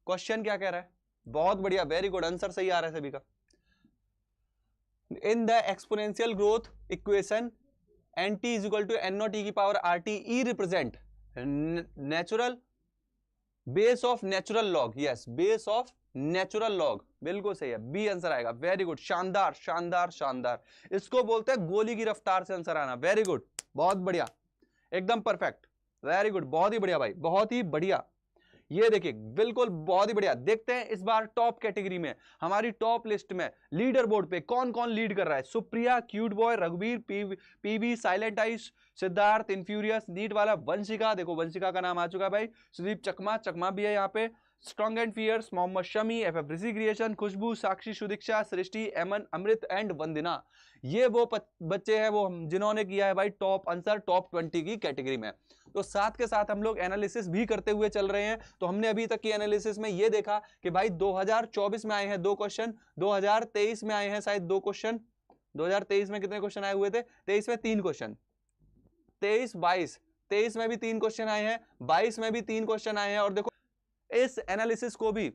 क्वेश्चन क्या कह रहा है, बहुत बढ़िया, वेरी गुड, आंसर सही आ रहा है सभी का। In the exponential growth equation nt is equal to n0 t की power rt, e represent natural base of natural log. Yes, base of natural log, बिल्कुल सही है, बी आंसर आएगा। वेरी गुड, शानदार शानदार शानदार। इसको बोलते हैं गोली की रफ्तार से आंसर आना। वेरी गुड, बहुत बढ़िया, एकदम परफेक्ट, वेरी गुड, बहुत ही बढ़िया भाई, बहुत ही बढ़िया। ये देखिए बिल्कुल बहुत ही बढ़िया। देखते हैं इस बार टॉप कैटेगरी में, हमारी टॉप लिस्ट में, लीडर बोर्ड पे कौन कौन लीड कर रहा है। सुप्रिया, क्यूट बॉय, रघुवीर, PV, silent ice, Siddharth, infurious, NEET वाला, वंशिका, देखो वंशिका का नाम आ चुका है भाई, सुदीप चकमा, चकमा भी है यहाँ पे, strong and fierce, Mohammed Shami, F creation, Khushboo, Sakshi, Sudiksha, Srishti, Eman, Amrit and Vandana. ये वो बच्चे हैं वो जिन्होंने किया है भाई टॉप आंसर, टॉप 20 की कैटेगरी में। तो साथ के साथ हम लोग एनालिसिस भी करते हुए चल रहे हैं। तो हमने अभी तक की एनालिसिस में ये देखा कि भाई 2024 में आए हैं 2 क्वेश्चन, 2023 में आए हैं शायद 2 क्वेश्चन, 2023 में कितने क्वेश्चन आए हुए थे, 23 में 3 क्वेश्चन, 23, 22, 23 में भी 3 क्वेश्चन आए हैं, 22 में भी 3 क्वेश्चन आए हैं। और देखो इस एनालिसिस को भी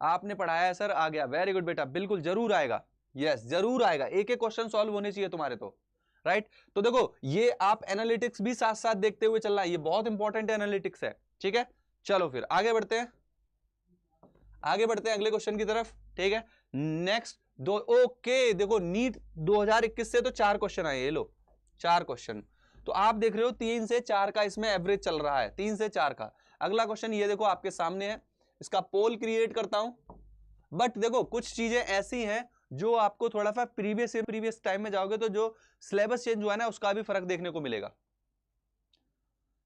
आपने पढ़ाया है सर, आ गया, वेरी गुड बेटा, बिल्कुल जरूर आएगा, यस जरूर आएगा, एक एक क्वेश्चन सॉल्व होने चाहिए तुम्हारे तो, राइट। तो देखो ये आप एनालिटिक्स भी साथ साथ देखते हुए चलना है, ये बहुत इंपॉर्टेंट एनालिटिक्स है, ठीक है। चलो फिर आगे बढ़ते हैं, आगे बढ़ते हैं अगले क्वेश्चन की तरफ, ठीक है। नेक्स्ट ओके, देखो नीट 2021 से तो 4 क्वेश्चन आए, ये लो 4 क्वेश्चन। तो आप देख रहे हो 3 से 4 का इसमें एवरेज चल रहा है, 3 से 4 का। अगला क्वेश्चन ये देखो आपके सामने है, इसका पोल क्रिएट करता हूं। बट देखो कुछ चीजें ऐसी हैं जो आपको थोड़ा सा प्रीवियस टाइम में जाओगे तो जो सिलेबस चेंज हुआ है ना उसका भी फर्क देखने को मिलेगा।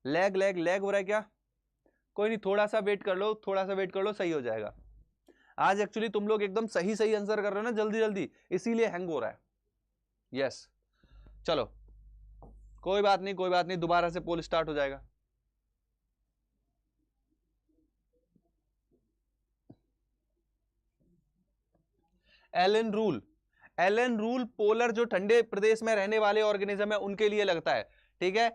लैग लैग लैग हो रहा है क्या, कोई नहीं, थोड़ा सा वेट कर लो, थोड़ा सा वेट कर लो, सही हो जाएगा। आज एक्चुअली तुम लोग एकदम सही सही आंसर कर रहे हो ना जल्दी जल्दी, इसीलिए हैंग हो रहा है। यस, चलो कोई बात नहीं, कोई बात नहीं, दोबारा से पोल स्टार्ट हो जाएगा। एलन रूल पोलर जो ठंडे प्रदेश में रहने वाले ऑर्गेनिज्म है उनके लिए लगता है, ठीक है।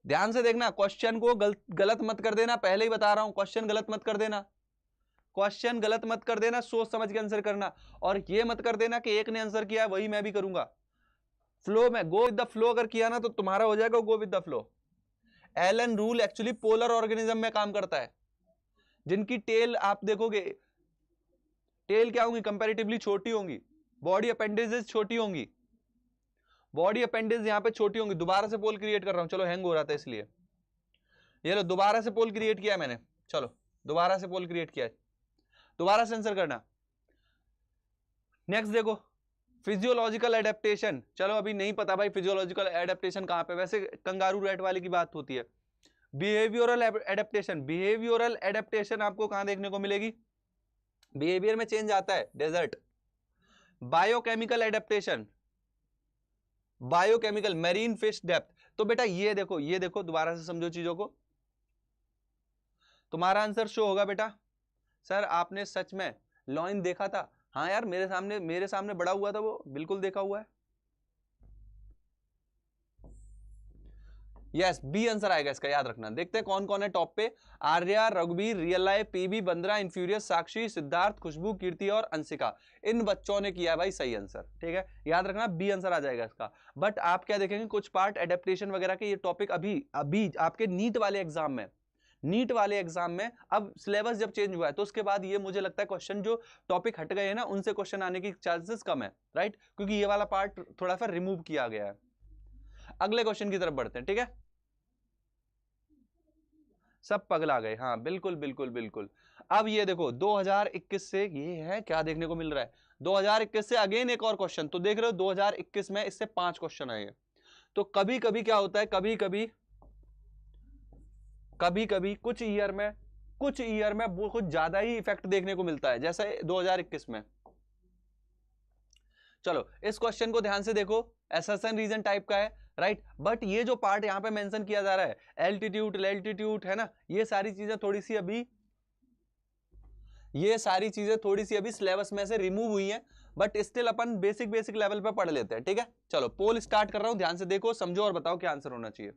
ध्यान से देखना, क्वेश्चन को गलत मत कर देना, पहले ही बता रहा हूं, क्वेश्चन गलत मत कर देना, क्वेश्चन गलत मत कर देना, सोच समझ के आंसर करना। और ये मत कर देना कि एक ने आंसर किया वही मैं भी करूंगा। फ्लो में गो विद द फ्लो अगर किया ना तो तुम्हारा हो जाएगा go with the flow. Allen rule actually polar organism में काम करता है, जिनकी टेल आप देखोगे, टेल क्या होंगी, कंपैरेटिवली छोटी होंगी, बॉडी अपेंडेजेस छोटी होंगी, बॉडी अपेंडेज यहां पे छोटी होंगी। दोबारा से पोल क्रिएट कर रहा हूं, चलो हैंग हो रहा था इसलिए। ये लो दोबारा से पोल क्रिएट किया है मैंने, चलो दोबारा से पोल क्रिएट किया है, दोबारा से आंसर करना। नेक्स्ट देखो, फिजियोलॉजिकल एडेप्टेशन, चलो अभी नहीं पता भाई फिजियोलॉजिकल एडेप्टेशन कहां पे, वैसे कंगारू रैट वाले की बात होती है। बिहेवियरल एडेप्टेशन, बिहेवियरल एडेप्टेशन आपको कहां देखने को मिलेगी, बिहेवियर में चेंज आता है, desert. Biochemical adaptation, biochemical, marine fish depth. तो बेटा ये देखो दोबारा से समझो चीजों को, तुम्हारा आंसर शो होगा बेटा। सर आपने सच में लॉइन देखा था? हाँ यार मेरे सामने बड़ा हुआ था वो, बिल्कुल देखा हुआ है। यस बी आंसर आएगा इसका, याद रखना। देखते हैं कौन कौन है टॉप पे। आर्या, रघुवीर, रियल लाइफ, पीबी, बंद्रा, इन्फ्यूरियस, साक्षी, सिद्धार्थ, खुशबू, कीर्ति और अंशिका, इन बच्चों ने किया भाई सही आंसर। ठीक है, याद रखना बी आंसर आ जाएगा इसका। बट आप क्या देखेंगे, कुछ पार्ट एडेप्टेशन वगैरह के, ये टॉपिक अभी आपके नीट वाले एग्जाम में, अब सिलेबस जब चेंज हुआ है तो उसके बाद ये मुझे लगता है क्वेश्चन जो टॉपिक हट गए हैं ना, उनसे क्वेश्चन आने की चांसेस कम है, राइट, क्योंकि ये वाला पार्ट थोड़ा सा रिमूव किया गया है। अगले क्वेश्चन की तरफ बढ़ते हैं। ठीक है, सब पगला गए, हाँ बिल्कुल बिल्कुल बिल्कुल। अब ये देखो 2021 से ये है क्या देखने को मिल रहा है, 2021 से अगेन एक और क्वेश्चन। तो देख रहे हो 2021 में इससे 5 क्वेश्चन आए हैं। तो कभी कभी क्या होता है, कभी कभी कुछ ईयर में बहुत ज्यादा ही इफेक्ट देखने को मिलता है, जैसे 2021 में। चलो इस क्वेश्चन को ध्यान से देखो, असर्शन रीजन टाइप का है, राइट। बट ये जो पार्ट यहां पे मेंशन किया जा रहा है, एल्टीट्यूड है ना, ये सारी चीजें थोड़ी सी अभी सिलेबस में से रिमूव हुई हैं, but still upon basic level पे पढ़ लेते हैं। ठीक है, चलो पोल स्टार्ट कर रहा हूं, ध्यान से देखो, समझो और बताओ क्या आंसर होना चाहिए।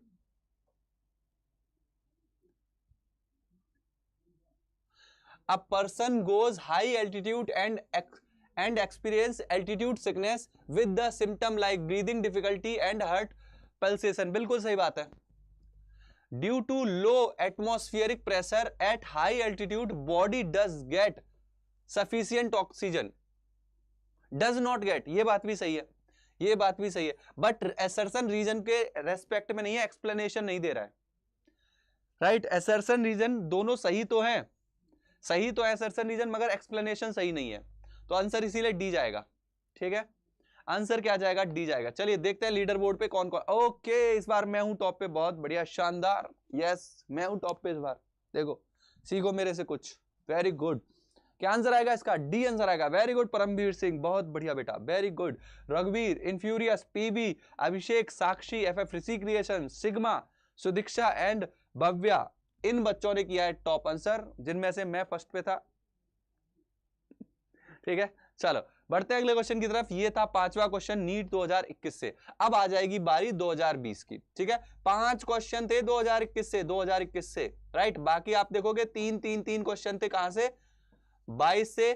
A person goes high altitude and experience altitude sickness with the symptom like breathing difficulty and heart pulsation। बिल्कुल सही बात है। Due to low atmospheric pressure at high altitude, body does get sufficient oxygen, does not get, ये बात भी सही है, but assertion reason के रेस्पेक्ट में नहीं है, एक्सप्लेनेशन नहीं दे रहा है, राइट। assertion रीजन दोनों सही तो है assertion रीजन, मगर एक्सप्लेनेशन सही नहीं है, तो आंसर इसीलिए डी जाएगा। ठीक है, आंसर क्या जाएगा, डी जाएगा। चलिए देखते हैं लीडर बोर्ड पे कौन कौन। ओके, इस बार मैं हूं टॉप पे, बहुत बढ़िया, शानदार, यस मैं हूं टॉप पे इस बार। देखो सीखो मेरे से कुछ, वेरी गुड। क्या आंसर आएगा इसका, डी आंसर आएगा। वेरी गुड परमवीर सिंह, बहुत बढ़िया बेटा, वेरी गुड। रघुवीर, infurious, PB, Abhishek, Sakshi, FF Rishi creation, sigma, Sudiksha and Bhavya, इन बच्चों ने किया है टॉप आंसर, जिनमें से मैं फर्स्ट पे था। ठीक है, चलो बढ़ते हैं अगले क्वेश्चन की तरफ। ये था 5वां क्वेश्चन नीट 2021 से। अब आ जाएगी बारी 2020 की। ठीक है, 5 क्वेश्चन थे 2021 से, राइट। बाकी आप देखोगे 3 क्वेश्चन थे, कहां से, 22 से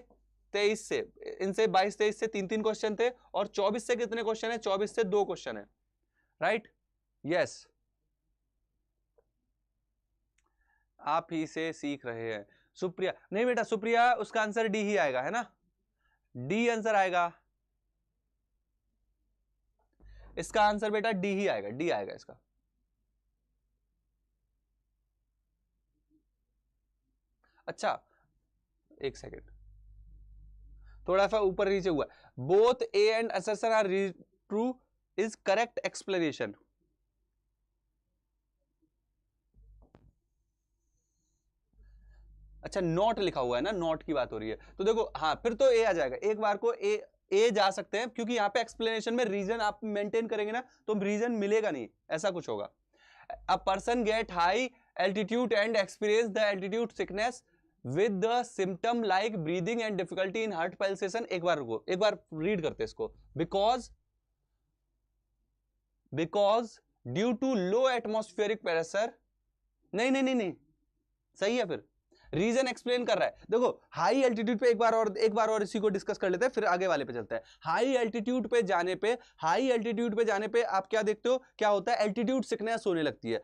23 से, इनसे 22-23 से 3 क्वेश्चन थे, और 24 से कितने क्वेश्चन है, 24 से 2 क्वेश्चन है, राइट। यस, आप ही से सीख रहे हैं। सुप्रिया, नहीं बेटा सुप्रिया, उसका आंसर डी ही आएगा, है ना, डी आंसर आएगा इसका, आंसर बेटा डी ही आएगा, डी आएगा इसका। अच्छा एक सेकेंड, थोड़ा सा ऊपर नीचे हुआ। Both A and assertion are true is correct explanation. अच्छा नॉट लिखा हुआ है ना, नॉट की बात हो रही है, तो देखो हाँ फिर तो ए आ जाएगा, एक बार को ए जा सकते हैं, क्योंकि यहाँ पे एक्सप्लेनेशन में रीजन आप मेंटेन करेंगे ना, तो रीजन मिलेगा नहीं, ऐसा कुछ होगा। A person get high altitude and experience the altitude sickness with the symptom like breathing and difficulty in heart pulsation. एक बार रुको, एक बार रीड करते इसको। Because due to low atmospheric pressure, नहीं सही है, फिर रीजन एक्सप्लेन कर रहा है। देखो हाई एल्टीट्यूड पे एक बार और इसी को डिस्कस कर लेते हैं, फिर आगे वाले पे चलते हैं। हाई एल्टीट्यूड पे जाने पे आप क्या देखते हो, क्या होता है, एल्टीट्यूड सिकनेस होने लगती है।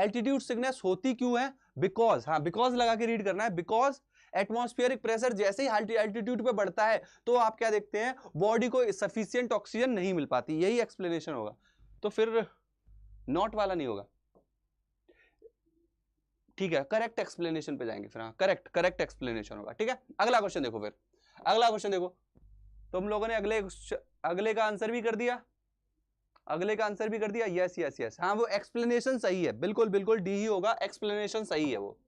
एल्टीट्यूड सिकनेस होती क्यों है, बिकॉज, हाँ बिकॉज लगा के रीड करना है। बिकॉज एटमॉस्फेरिक प्रेशर जैसे ही एल्टीट्यूड पे बढ़ता है तो आप क्या देखते हैं, बॉडी को सफिशिएंट ऑक्सीजन नहीं मिल पाती, यही एक्सप्लेनेशन होगा। तो फिर नॉट वाला नहीं होगा, ठीक है, करेक्ट एक्सप्लेनेशन पे जाएंगे फिर। हाँ, करेक्ट एक्सप्लेनेशन होगा, ठीक है। अगला क्वेश्चन देखो, फिर अगला क्वेश्चन देखो, तुम लोगों ने अगले का आंसर भी कर दिया, अगले का आंसर भी कर दिया, यस यस यस, हाँ वो एक्सप्लेनेशन सही है, बिल्कुल बिल्कुल डी ही होगा, एक्सप्लेनेशन सही है वो।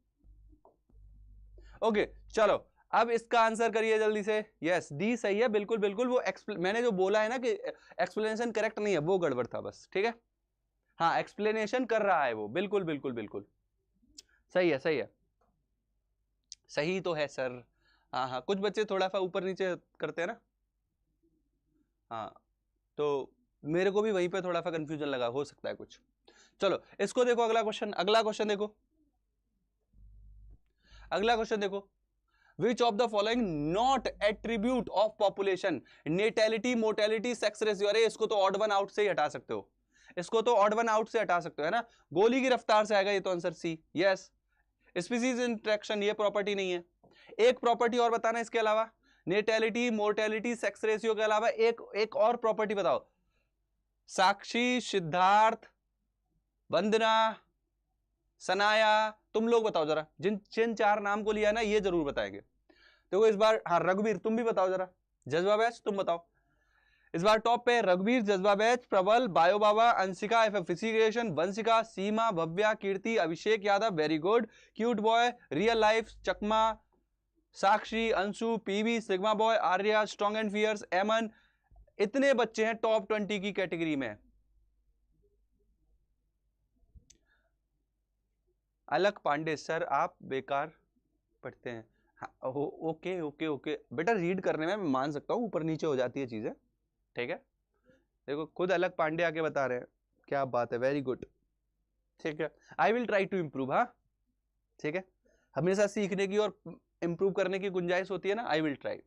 ओके चलो, अब इसका आंसर करिए जल्दी से। यस डी सही है, बिल्कुल बिल्कुल, वो मैंने जो बोला है ना कि एक्सप्लेनेशन करेक्ट नहीं है, वो गड़बड़ था बस, ठीक है। हाँ एक्सप्लेनेशन कर रहा है वो, बिल्कुल बिल्कुल बिल्कुल सही है, सही है, सही तो है सर। हाँ हाँ, कुछ बच्चे थोड़ा सा ऊपर नीचे करते हैं ना, हाँ, तो मेरे को भी वहीं पे थोड़ा सा कंफ्यूजन लगा, हो सकता है कुछ। चलो इसको देखो, अगला क्वेश्चन, अगला क्वेश्चन देखो, अगला क्वेश्चन देखो, Which of the following not attribute of population, natality, mortality, sex ratio? अरे इसको तो odd one out से ही हटा सकते हो, इसको तो odd one out से हटा सकते हो, है ना, गोली की रफ्तार से आएगा ये तो answer C. Yes, species interaction ये प्रॉपर्टी नहीं है। एक प्रॉपर्टी और बताना इसके अलावा, नेटेलिटी, मोर्टेलिटी, सेक्स रेशियो के अलावा एक और प्रॉपर्टी बताओ। साक्षी, सिद्धार्थ, वंदना, सनाया, तुम लोग बताओ जरा, जिन जिन चार नाम को लिया ना ये जरूर बताएंगे। देखो इस बार, हाँ रघुवीर तुम भी बताओ जरा, जज्बा बैच तुम बताओ। इस बार टॉप पे रघुवीर, जज्बा बैच, प्रबल, बायो बाबा, अंशिका, फिजिकेशन, Vanshika, Seema, Bhavya, Kirti, Abhishek Yadav, very good, cute boy, real life, Chakma, Sakshi, Anshu, PV, sigma boy, Arya, strong and fierce, Eman, इतने बच्चे हैं टॉप 20 की कैटेगरी में। अलक पांडे सर आप बेकार पढ़ते हैं। हाँ, ओके ओके ओके बेटा, रीड करने में मैं मान सकता हूँ, ऊपर नीचे हो जाती है चीजें, ठीक है। देखो खुद अलक पांडे आके बता रहे हैं, क्या बात है, वेरी गुड, ठीक है। I will try to improve, हाँ ठीक है, हमेशा सीखने की और इम्प्रूव करने की गुंजाइश होती है ना, आई विल ट्राई।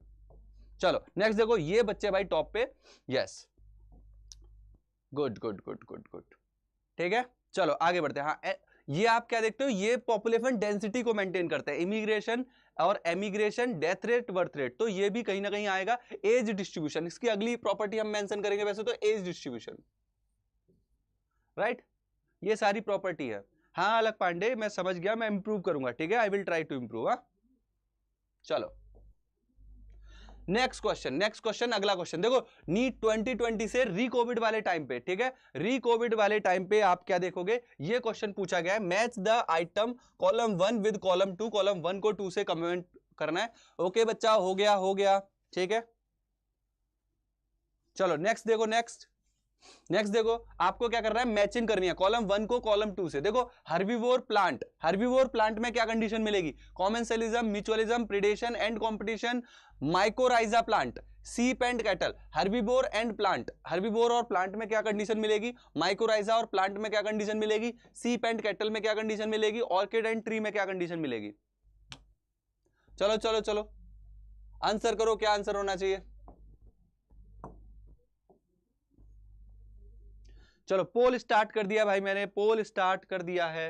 चलो नेक्स्ट देखो, ये बच्चे भाई टॉप पे, yes good good good good good, ठीक है। चलो आगे बढ़ते हैं। हाँ ये आप क्या देखते हो, ये पॉपुलेशन डेंसिटी को मेंटेन करते हैं, इमिग्रेशन और emigration, death rate, birth rate, तो ये भी कहीं ना कहीं आएगा। एज डिस्ट्रीब्यूशन, इसकी अगली प्रॉपर्टी हम मेंशन करेंगे वैसे तो, एज डिस्ट्रीब्यूशन, राइट, ये सारी प्रॉपर्टी है। हाँ अलक पांडे मैं समझ गया, मैं इंप्रूव करूंगा, ठीक है, I will try to improve. हाँ चलो नेक्स्ट क्वेश्चन, अगला क्वेश्चन देखो, नीट 2020 से री कोविड वाले टाइम पे, ठीक है, री कोविड वाले टाइम पे आप क्या देखोगे, ये क्वेश्चन पूछा गया है, match the item column 1 with column 2, column 1 को 2 से कमेंट करना है। ओके बच्चा, हो गया, ठीक है। चलो नेक्स्ट देखो, नेक्स्ट देखो, आपको क्या करना है, मैचिंग करनी है कॉलम 1 को कॉलम 2 से। देखो हर्बीवोर प्लांट में क्या कंडीशन मिलेगी, commensalism, mutualism, predation and competition, mycorrhiza plant, sheep and cattle, herbivore and plant, herbivore और प्लांट में क्या कंडीशन मिलेगी, माइकोराइजा और प्लांट में क्या कंडीशन मिलेगी, सीप एंड कैटल में क्या कंडीशन मिलेगी, ऑर्किड एंड ट्री में क्या कंडीशन मिलेगी। चलो चलो चलो आंसर करो, क्या आंसर होना चाहिए। चलो पोल स्टार्ट कर दिया भाई, मैंने पोल स्टार्ट कर दिया है।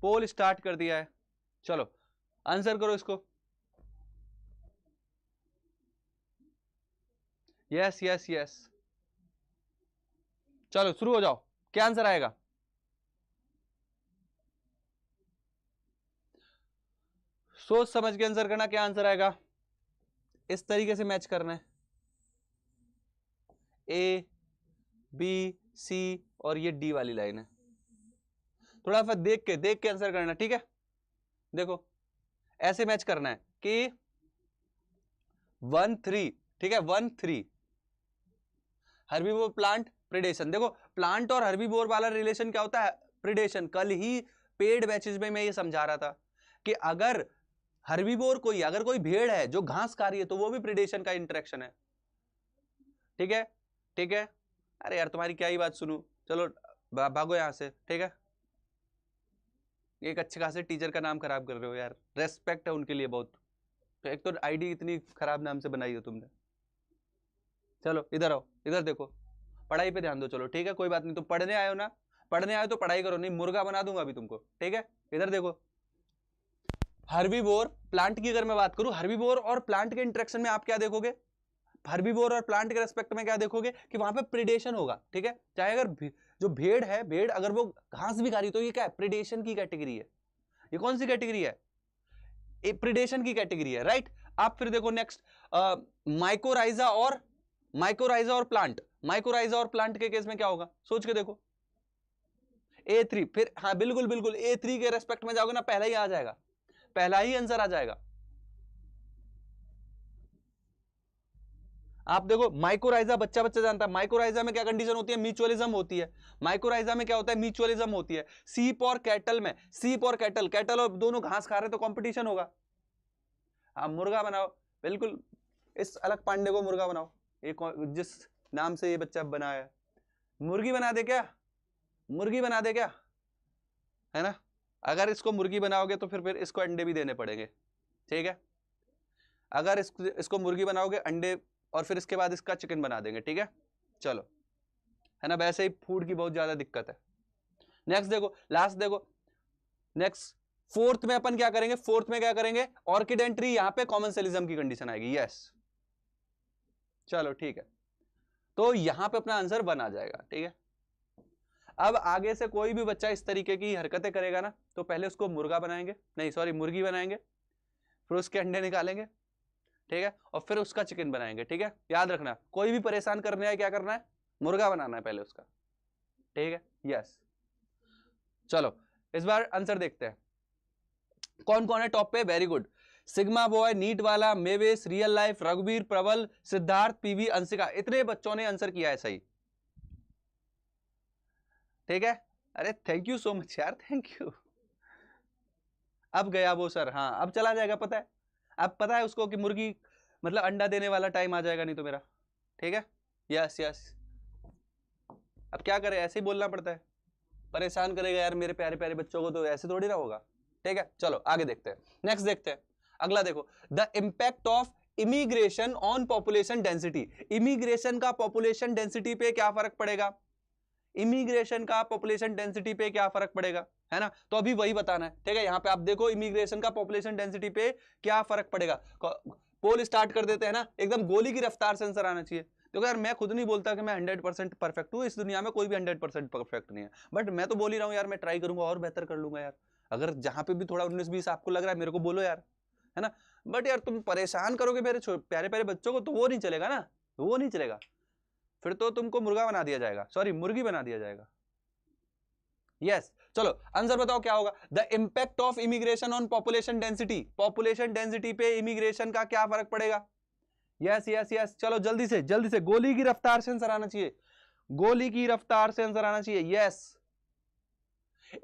पोल स्टार्ट कर दिया है, चलो आंसर करो इसको। यस यस यस, चलो शुरू हो जाओ, क्या आंसर आएगा। सोच समझ के आंसर करना, क्या आंसर आएगा, इस तरीके से मैच करना है, ए बी सी और ये डी वाली लाइन है, थोड़ा सा देख के आंसर करना, ठीक है। देखो ऐसे मैच करना है कि 1 3, ठीक है, 1 3, हर्बीवोर प्लांट प्रेडेशन। देखो प्लांट और हर्बीवोर वाला रिलेशन क्या होता है, प्रेडेशन। कल ही पेड बैचेस में मैं ये समझा रहा था कि अगर हर्बीवोर कोई, अगर कोई भेड़ है जो घास खा रही है तो वो भी प्रेडेशन का इंटरेक्शन है, ठीक है, ठीक है। अरे यार तुम्हारी क्या ही बात सुनूं, चलो भागो यहां से, ठीक है। एक अच्छे खासे टीचर का नाम खराब कर रहे हो यार, रेस्पेक्ट है उनके लिए बहुत, एक तो आईडी इतनी खराब नाम से बनाई हो तुमने। चलो इधर आओ, इधर देखो, पढ़ाई पे ध्यान दो, चलो ठीक है, कोई बात नहीं, तुम पढ़ने आए हो ना, पढ़ने आए तो पढ़ाई करो, नहीं मुर्गा बना दूंगा अभी तुमको, ठीक है। इधर देखो, हर्बीवोर प्लांट की अगर मैं बात करूं, हर्बीवोर और प्लांट के इंटरेक्शन में आप क्या देखोगे, हर्बीवोर और प्लांट के रेस्पेक्ट में क्या देखोगे कि वहां पे प्रिडेशन होगा, ठीक है। चाहे अगर जो भेड़ है, भेड़ अगर वो घास भी खा रही तो ये क्या है, प्रिडेशन की कैटेगरी है। ये कौन सी कैटेगरी है, प्रिडेशन की कैटेगरी है, राइट। आप फिर देखो नेक्स्ट, माइकोराइजा और प्लांट, माइकोराइजा और प्लांट के केस में क्या होगा, सोच के देखो। A3, फिर हाँ बिल्कुल बिल्कुल A3 के रेस्पेक्ट में जाओगे ना, पहला ही आ जाएगा, पहला ही आंसर आ जाएगा। आप देखो माइकोराइजा, बच्चा जानता है माइकोराइजा में क्या कंडीशन होती है, म्यूचुअलिज्म होती है। माइकोराइजा में क्या होता है, म्यूचुअलिज्म होती है। सीप और कैटल में, सीप और कैटल और दोनों घास खा रहे तो कंपटीशन होगा। आप मुर्गा बनाओ, बिल्कुल इस अलग पांडे को मुर्गा बनाओ, एक जिस नाम से ये बच्चा बनाया है, मुर्गी बना दे क्या, मुर्गी बना दे क्या, है ना। अगर इसको मुर्गी बनाओगे तो फिर इसको अंडे भी देने पड़ेंगे, ठीक है। अगर इसको मुर्गी बनाओगे, अंडे, और फिर इसके बाद इसका चिकन बना देंगे, ठीक है। चलो, है ना, वैसे ही फूड की बहुत ज्यादा दिक्कत है। नेक्स्ट देखो, लास्ट देखो, नेक्स्ट फोर्थ में अपन क्या करेंगे, फोर्थ में क्या करेंगे, ऑर्किड एंड ट्री, यहां पे कॉमनसेलिज्म की कंडीशन आएगी, यस। चलो ठीक है, तो यहां पे अपना आंसर बना जाएगा, ठीक है। अब आगे से कोई भी बच्चा इस तरीके की हरकतें करेगा ना, तो पहले उसको मुर्गा बनाएंगे, नहीं सॉरी मुर्गी बनाएंगे, फिर उसके अंडे निकालेंगे, ठीक है, और फिर उसका चिकन बनाएंगे, ठीक है। याद रखना, कोई भी परेशान करने आए क्या करना है, मुर्गा बनाना है पहले उसका, ठीक है, यस। चलो इस बार आंसर देखते हैं, कौन कौन है टॉप पे, very good. Sigma boy, NEET वाला, मेवेस, रियल लाइफ, रघुवीर, प्रबल, सिद्धार्थ, पीवी, अंशिका, इतने बच्चों ने आंसर किया है सही, ठीक है। अरे थैंक यू सो मच यार, थैंक यू। अब गया वो सर, हाँ अब चला जाएगा, पता है, अब पता है उसको कि मुर्गी मतलब अंडा देने वाला टाइम आ जाएगा नहीं तो मेरा, ठीक है, यस यस। अब क्या करें, ऐसे ही बोलना पड़ता है, परेशान करेगा यार मेरे प्यारे प्यारे बच्चों को, तो ऐसे थोड़ी ना होगा, ठीक है। चलो आगे देखते हैं, नेक्स्ट देखते हैं, अगला देखो, the impact of immigration on population density. Immigration का पॉपुलेशन डेंसिटी पे क्या फर्क पड़ेगा, इमिग्रेशन का पॉपुलेशन डेंसिटी पे क्या फर्क पड़ेगा, है ना। तो अभी वही बताना है, ठीक है। यहाँ पे आप देखो इमिग्रेशन का पॉपुलेशन डेंसिटी पे क्या फर्क पड़ेगा। पोल स्टार्ट कर देते हैं ना, एकदम गोली की रफ्तार से आंसर आना चाहिए। देखो यार मैं खुद नहीं बोलता कि मैं 100% परफेक्ट हूँ, इस दुनिया में कोई भी 100% परफेक्ट नहीं है, बट मैं तो बोल ही रहा हूँ यार, मैं ट्राई करूंगा और बेहतर कर लूंगा यार। अगर जहां पे भी थोड़ा 19-20 आपको लग रहा है मेरे को बोलो यार, है ना। बट यार तुम परेशान करोगे मेरे प्यारे प्यारे बच्चों को तो वो नहीं चलेगा ना, वो नहीं चलेगा, फिर तो तुमको मुर्गा बना दिया जाएगा, सॉरी मुर्गी बना दिया जाएगा, यस। चलो आंसर बताओ क्या होगा, the impact of immigration on population density, population density पे इमिग्रेशन का क्या फर्क पड़ेगा, यस यस यस। चलो जल्दी से गोली की रफ्तार से आंसर आना चाहिए, गोली की रफ्तार से आंसर आना चाहिए, यस।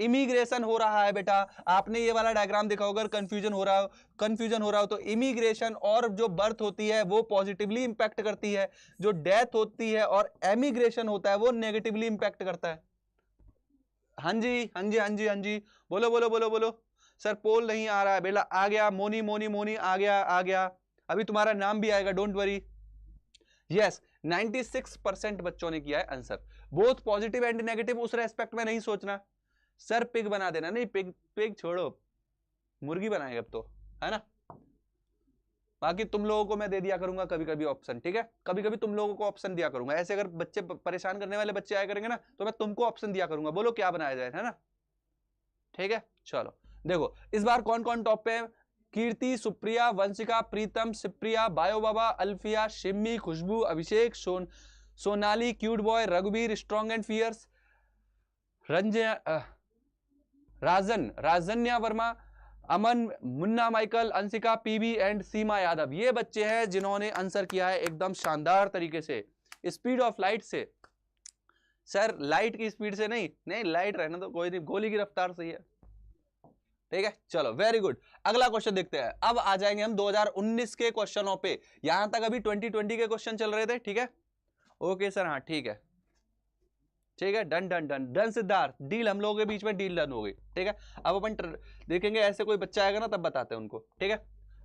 इमिग्रेशन हो रहा है बेटा, आपने ये वाला डायग्राम देखा होगा, कंफ्यूजन हो रहा हो तो इमिग्रेशन और जो बर्थ होती है वो पॉजिटिवली इंपैक्ट करती है, जो डेथ होती है और एमिग्रेशन होता है वो नेगेटिवली इंपैक्ट करता है। हाँ जी हाँ जी हाँ जी हाँ जी, बोलो बोलो बोलो बोलो। सर पोल नहीं आ रहा है बेटा, आ गया, मोनी मोनी मोनी आ गया, अभी तुम्हारा नाम भी आएगा, डोंट वरी। यस 96% बच्चों ने किया है answer, both positive and negative, उस रेस्पेक्ट में नहीं सोचना। सर पिग बना देना, नहीं पिग छोड़ो, मुर्गी बनाएंगे अब तो, है ना। बाकी तुम लोगों को मैं दे दिया करूंगा कभी कभी ऑप्शन, ठीक है, कभी कभी तुम लोगों को ऑप्शन दिया करूंगा, ऐसे अगर बच्चे परेशान करने वाले बच्चे आया करेंगे ना तो मैं तुमको ऑप्शन दिया करूंगा, बोलो क्या बनाया जाए, है ना, ठीक है। चलो देखो इस बार कौन कौन टॉप पे है, Kirti, Supriya, Vanshika, Pritam, Shivpriya, bio Baba, Alfiya, Shimmi, Khushboo, Abhishek, Sonali, cute boy, रघुवीर, strong and fierce, Rajanya Verma, Aman, Munna Michael, Anshika, PV and Seema Yadav, ये बच्चे हैं जिन्होंने आंसर किया है एकदम शानदार तरीके से, स्पीड ऑफ लाइट से। सर लाइट की स्पीड से नहीं लाइट रहना तो कोई नहीं, गोली की रफ्तार से ही है, ठीक है। चलो वेरी गुड, अगला क्वेश्चन देखते हैं। अब आ जाएंगे हम 2019 के क्वेश्चनों पे, यहां तक अभी 2020 के क्वेश्चन चल रहे थे, ठीक है। ओके सर, हाँ ठीक है done done done done Siddharth, deal हम लोगों के बीच में डील डन हो गई, ठीक है। अब अपन देखेंगे ऐसे कोई बच्चा आएगा ना तब बताते हैं उनको, ठीक है।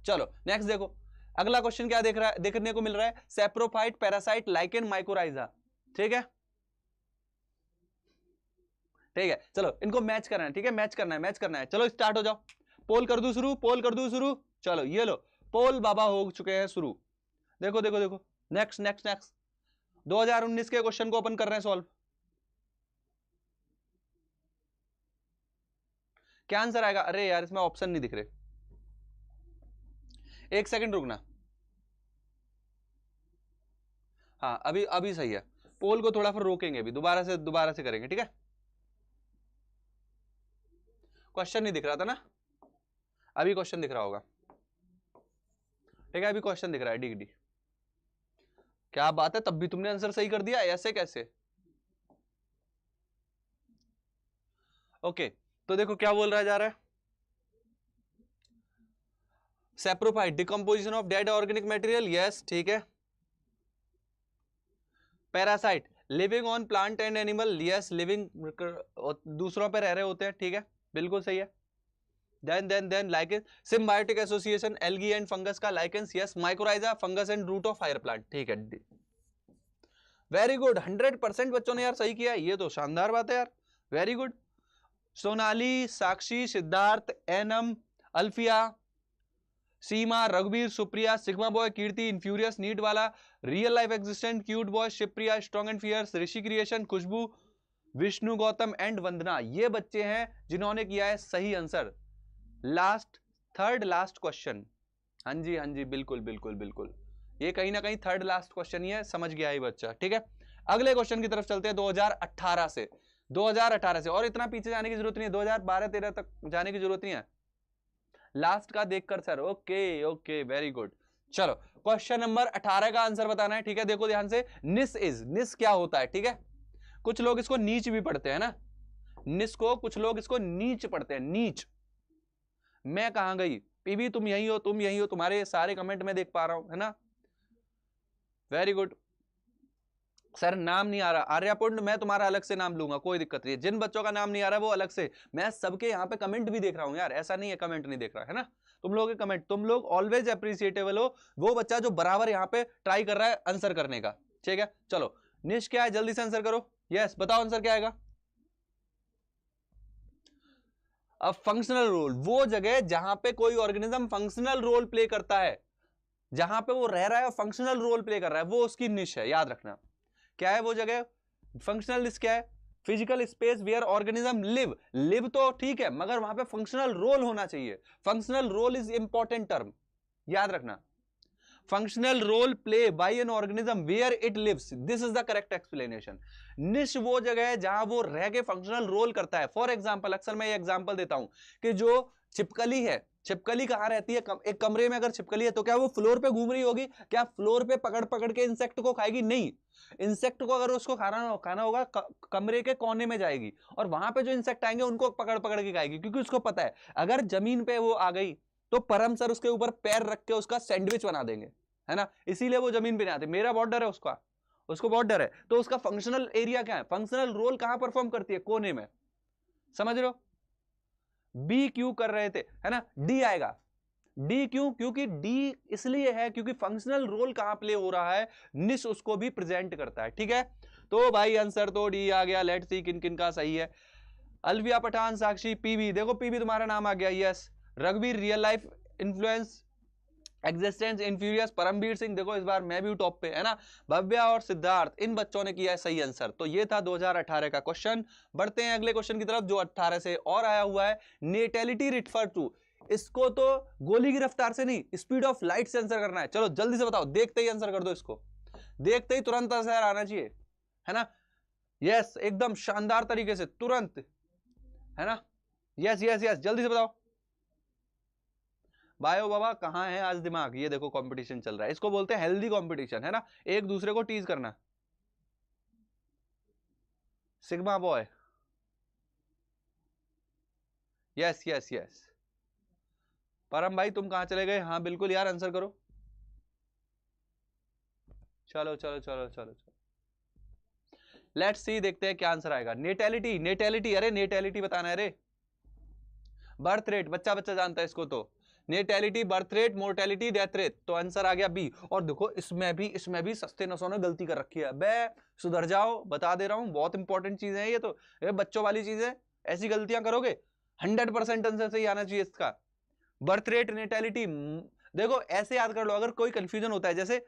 चलो नेक्स्ट देखो, अगला क्वेश्चन क्या देखने को मिल रहा है, सेप्रोफाइट, पैरासाइट, लाइकेन, माइकोराइजा, ठीक है। ठीक है, चलो इनको मैच करना है, ठीक है, मैच करना है, मैच करना है। चलो स्टार्ट हो जाओ, पोल कर दूं शुरू, पोल कर दूं शुरू। चलो ये लो, पोल बाबा हो चुके हैं शुरू। देखो देखो देखो, नेक्स्ट नेक्स्ट नेक्स्ट 2019 के क्वेश्चन को ओपन कर रहे हैं सॉल्व। क्या आंसर आएगा? अरे यार इसमें ऑप्शन नहीं दिख रहे, एक सेकंड रुकना। हाँ अभी अभी सही है, पोल को थोड़ा फिर रोकेंगे, अभी दोबारा से करेंगे, ठीक है। क्वेश्चन नहीं दिख रहा था ना, अभी क्वेश्चन दिख रहा होगा, ठीक है, अभी क्वेश्चन दिख रहा है। डी डी, क्या बात है, तब भी तुमने आंसर सही कर दिया, ऐसे कैसे? ओके, तो देखो क्या बोल रहा जा रहा है, saprophyte, decomposition of dead organic material, yes ठीक है। Parasite, living on plant and animal, yes living, दूसरों पे रह रहे होते हैं, ठीक है, बिल्कुल सही है। Then lichens, symbiotic association algae and fungus का lichens, yes. Mycorrhiza, fungus and root of higher plant, ठीक है। वेरी गुड, 100% बच्चों ने यार सही किया, ये तो शानदार बात है यार, वेरी गुड। सोनाली, साक्षी, सिद्धार्थ, एनम, अल्फिया, सीमा, रघुवीर, Supriya, sigma boy, Kirti, infurious, NEET वाला, real life existent, cute boy, Shivpriya, strong and fierce, Rishi creation, Khushboo, Vishnu Gautam and Vandana, ये बच्चे हैं जिन्होंने किया है सही answer. Last, third last question, हाँ जी हाँ जी, बिल्कुल बिल्कुल बिल्कुल, ये कहीं ना कहीं थर्ड लास्ट क्वेश्चन ही है, समझ गया ही बच्चा, ठीक है। अगले क्वेश्चन की तरफ चलते हैं, 2018 से, 2018 से, और इतना पीछे जाने की जरूरत नहीं है, 2012-13 तक जाने की जरूरत नहीं है, लास्ट का देखकर sir. Okay okay, very good. चलो क्वेश्चन नंबर 18 का आंसर बताना है, ठीक है, देखो ध्यान से। निस इज, निस क्या होता है, ठीक है, कुछ लोग इसको नीच भी पढ़ते हैं ना, निस को कुछ लोग इसको नीच पढ़ते हैं, नीच। मैं कहां गई, पीवी तुम यही हो, तुम यही हो, तुम्हारे सारे कमेंट में देख पा रहा हूं, है ना, वेरी गुड। सर नाम नहीं आ रहा, आर्यपुंड, मैं तुम्हारा अलग से नाम लूंगा, कोई दिक्कत नहीं है, जिन बच्चों का नाम नहीं आ रहा वो अलग से, मैं सबके यहाँ पे कमेंट भी देख रहा हूँ यार, ऐसा नहीं है कमेंट नहीं देख रहा है ना, तुम लोगों के कमेंट, तुम लोग ऑलवेज अप्रिशिएटेबल हो, वो बच्चा जो बराबर यहाँ पे ट्राई कर रहा है आंसर करने का, ठीक है। चलो निश क्या है, जल्दी से आंसर करो, यस बताओ आंसर क्या आएगा। अब फंक्शनल रोल, वो जगह जहां पे कोई ऑर्गेनिज्म फंक्शनल रोल प्ले करता है, जहां पे वो रह रहा है और फंक्शनल रोल प्ले कर रहा है, वो उसकी निश है, याद रखना। क्या है वो जगह, फंक्शनल निश क्या है, physical space where organism live, live तो ठीक है, मगर वहां पे फंक्शनल रोल होना चाहिए, functional role is important term, याद रखना। Functional role play by an organism where it lives, this is the correct explanation. Niche वो जगह है जहां वो रह के फंक्शनल रोल करता है। फॉर एग्जांपल, अक्सर मैं ये एग्जांपल देता हूं कि जो छिपकली है, छिपकली कहां रहती है, एक कमरे में अगर छिपकली है तो क्या वो फ्लोर पे घूम रही होगी, क्या फ्लोर पे पकड़ पकड़ के इंसेक्ट को खाएगी? नहीं, इंसेक्ट को अगर उसको खाना होगा कमरे के कोने में जाएगी और वहां पे जो इंसेक्ट आएंगे उनको पकड़ पकड़ के खाएगी, क्योंकि उसको पता है अगर जमीन पे वो आ गई तो परम सर उसके ऊपर पैर रख के उसका सैंडविच बना देंगे, है ना, इसीलिए वो जमीन पे नहीं आते। मेरा बहुत डर है उसका, उसको बहुत डर है, तो उसका फंक्शनल एरिया क्या है, फंक्शनल रोल कहां परफॉर्म करती है, कोने में, समझ रहे हो। बी क्यू कर रहे थे, है ना, डी आएगा, डी क्यों, क्योंकि डी इसलिए है क्योंकि फंक्शनल रोल कहां प्ले हो रहा है, निश उसको भी प्रेजेंट करता है, ठीक है। तो भाई आंसर तो डी आ गया, लेट्स सी किन किन का सही है। अलविया पठान, साक्षी, पीवी, देखो पीवी तुम्हारा नाम आ गया, यस। रघुवीर, real life influence existence, infurious, Paramvir Singh, देखो इस बार मैं भी टॉप पे, है ना। भव्या और सिद्धार्थ, इन बच्चों ने किया है सही आंसर। तो ये था 2018 का क्वेश्चन। बढ़ते हैं अगले क्वेश्चन की तरफ जो 18 से और आया हुआ है। नेटेलिटी रिफर टू, इसको तो गोली की रफ्तार से नहीं, स्पीड ऑफ लाइट से आंसर करना है। चलो जल्दी से बताओ, देखते ही आंसर कर दो, इसको देखते ही तुरंत आंसर आना चाहिए, है ना। यस, एकदम शानदार तरीके से तुरंत, है ना। यस यस यस, जल्दी से बताओ। बायो बाबा कहां है आज दिमाग, ये देखो कंपटीशन चल रहा है, इसको बोलते हैं हेल्दी कंपटीशन, है ना, एक दूसरे को टीज करना। Sigma boy, yes yes yes. परम भाई तुम कहां चले गए, हाँ बिल्कुल यार आंसर करो, चलो चलो चलो चलो चलो, लेट्स सी, देखते हैं क्या आंसर आएगा। नेटेलिटी, नेटेलिटी, अरे नेटेलिटी बताना है रे, बर्थ रेट, बच्चा बच्चा जानता है इसको तो। Natality, birth rate, mortality, death rate, तो आंसर आ गया बी। और देखो इसमें भी सस्ते नसों ने गलती कर रखी है बे, सुधर जाओ, बता दे रहा हूं, बहुत इंपॉर्टेंट चीजें हैं ये, तो ये बच्चों वाली चीजें, ऐसी गलतियां करोगे 100% आंसर सही आना चाहिए इसका। बर्थ रेट, नेटेलिटी, देखो ऐसे याद कर लो, अगर कोई कंफ्यूजन होता है, जैसे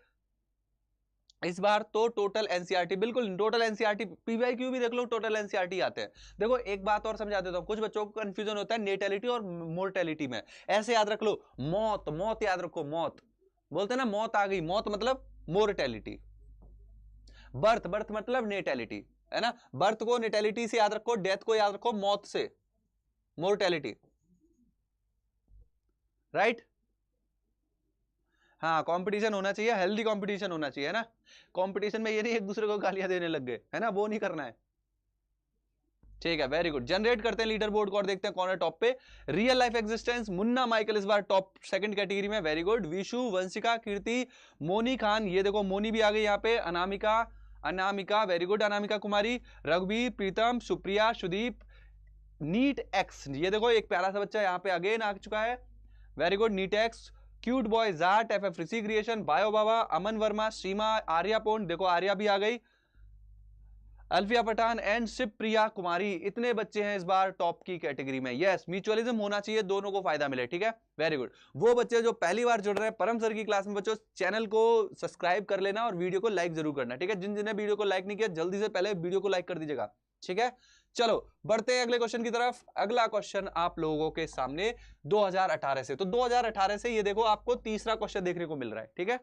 इस बार तो टोटल एनसीईआरटी, बिल्कुल टोटल एनसीईआरटी, पीवाईक्यू भी देख लो, टोटल एनसीईआरटी आते हैं। देखो एक बात और समझा देता हूं, कुछ बच्चों को कंफ्यूजन होता है नेटेलिटी और मोर्टेलिटी में। ऐसे याद रख लो, मौत, मौत याद रखो, मौत बोलते हैं ना, मौत आ गई, मौत मतलब मोर्टेलिटी, बर्थ, बर्थ मतलब नेटेलिटी, है ना। बर्थ को नेटेलिटी से याद रखो, डेथ को याद रखो मौत से, मोर्टेलिटी, राइट। हाँ, कंपटीशन होना चाहिए, हेल्दी कंपटीशन होना चाहिए, है ना। कंपटीशन में ये नहीं एक दूसरे को गालियां देने लग गए, है ना, वो नहीं करना है। ठीक है, वेरी गुड। जनरेट करते हैं लीडर बोर्ड को और देखते हैं कौन है टॉप पे। Real life existence, Munna Michael इस बार टॉप सेकंड कैटेगरी में, वेरी गुड। विशु, वंशिका, कीर्ति, मोनी खान, ये देखो मोनी भी आ गई यहाँ पे, अनामिका, अनामिका वेरी गुड, अनामिका कुमारी, रघुवीर, प्रीतम, सुप्रिया, सुदीप, नीट एक्स, ये देखो एक प्यारा सा बच्चा यहाँ पे अगेन आ चुका है, very good, NEET X, cute boy, Jat, F Rishi creation, bio Baba, Aman Verma, Seema, Arya पोन, देखो आर्या भी आ गई, अल्फिया पठान एंड शिवप्रिया कुमारी, इतने बच्चे हैं इस बार टॉप की कैटेगरी में। यस, म्यूचुअलिज्म होना चाहिए, दोनों को फायदा मिले, ठीक है, वेरी गुड। वो बच्चे जो पहली बार जुड़ रहे हैं परम सर की क्लास में, बच्चों चैनल को सब्सक्राइब कर लेना और वीडियो को लाइक जरूर करना, ठीक है। जिन जिन्हें वीडियो को लाइक नहीं किया जल्दी से पहले वीडियो को लाइक कर दीजिएगा, ठीक है। चलो बढ़ते हैं अगले क्वेश्चन की तरफ। अगला क्वेश्चन आप लोगों के सामने 2018 से, तो 2018 से ये देखो आपको तीसरा क्वेश्चन देखने को मिल रहा है, ठीक है।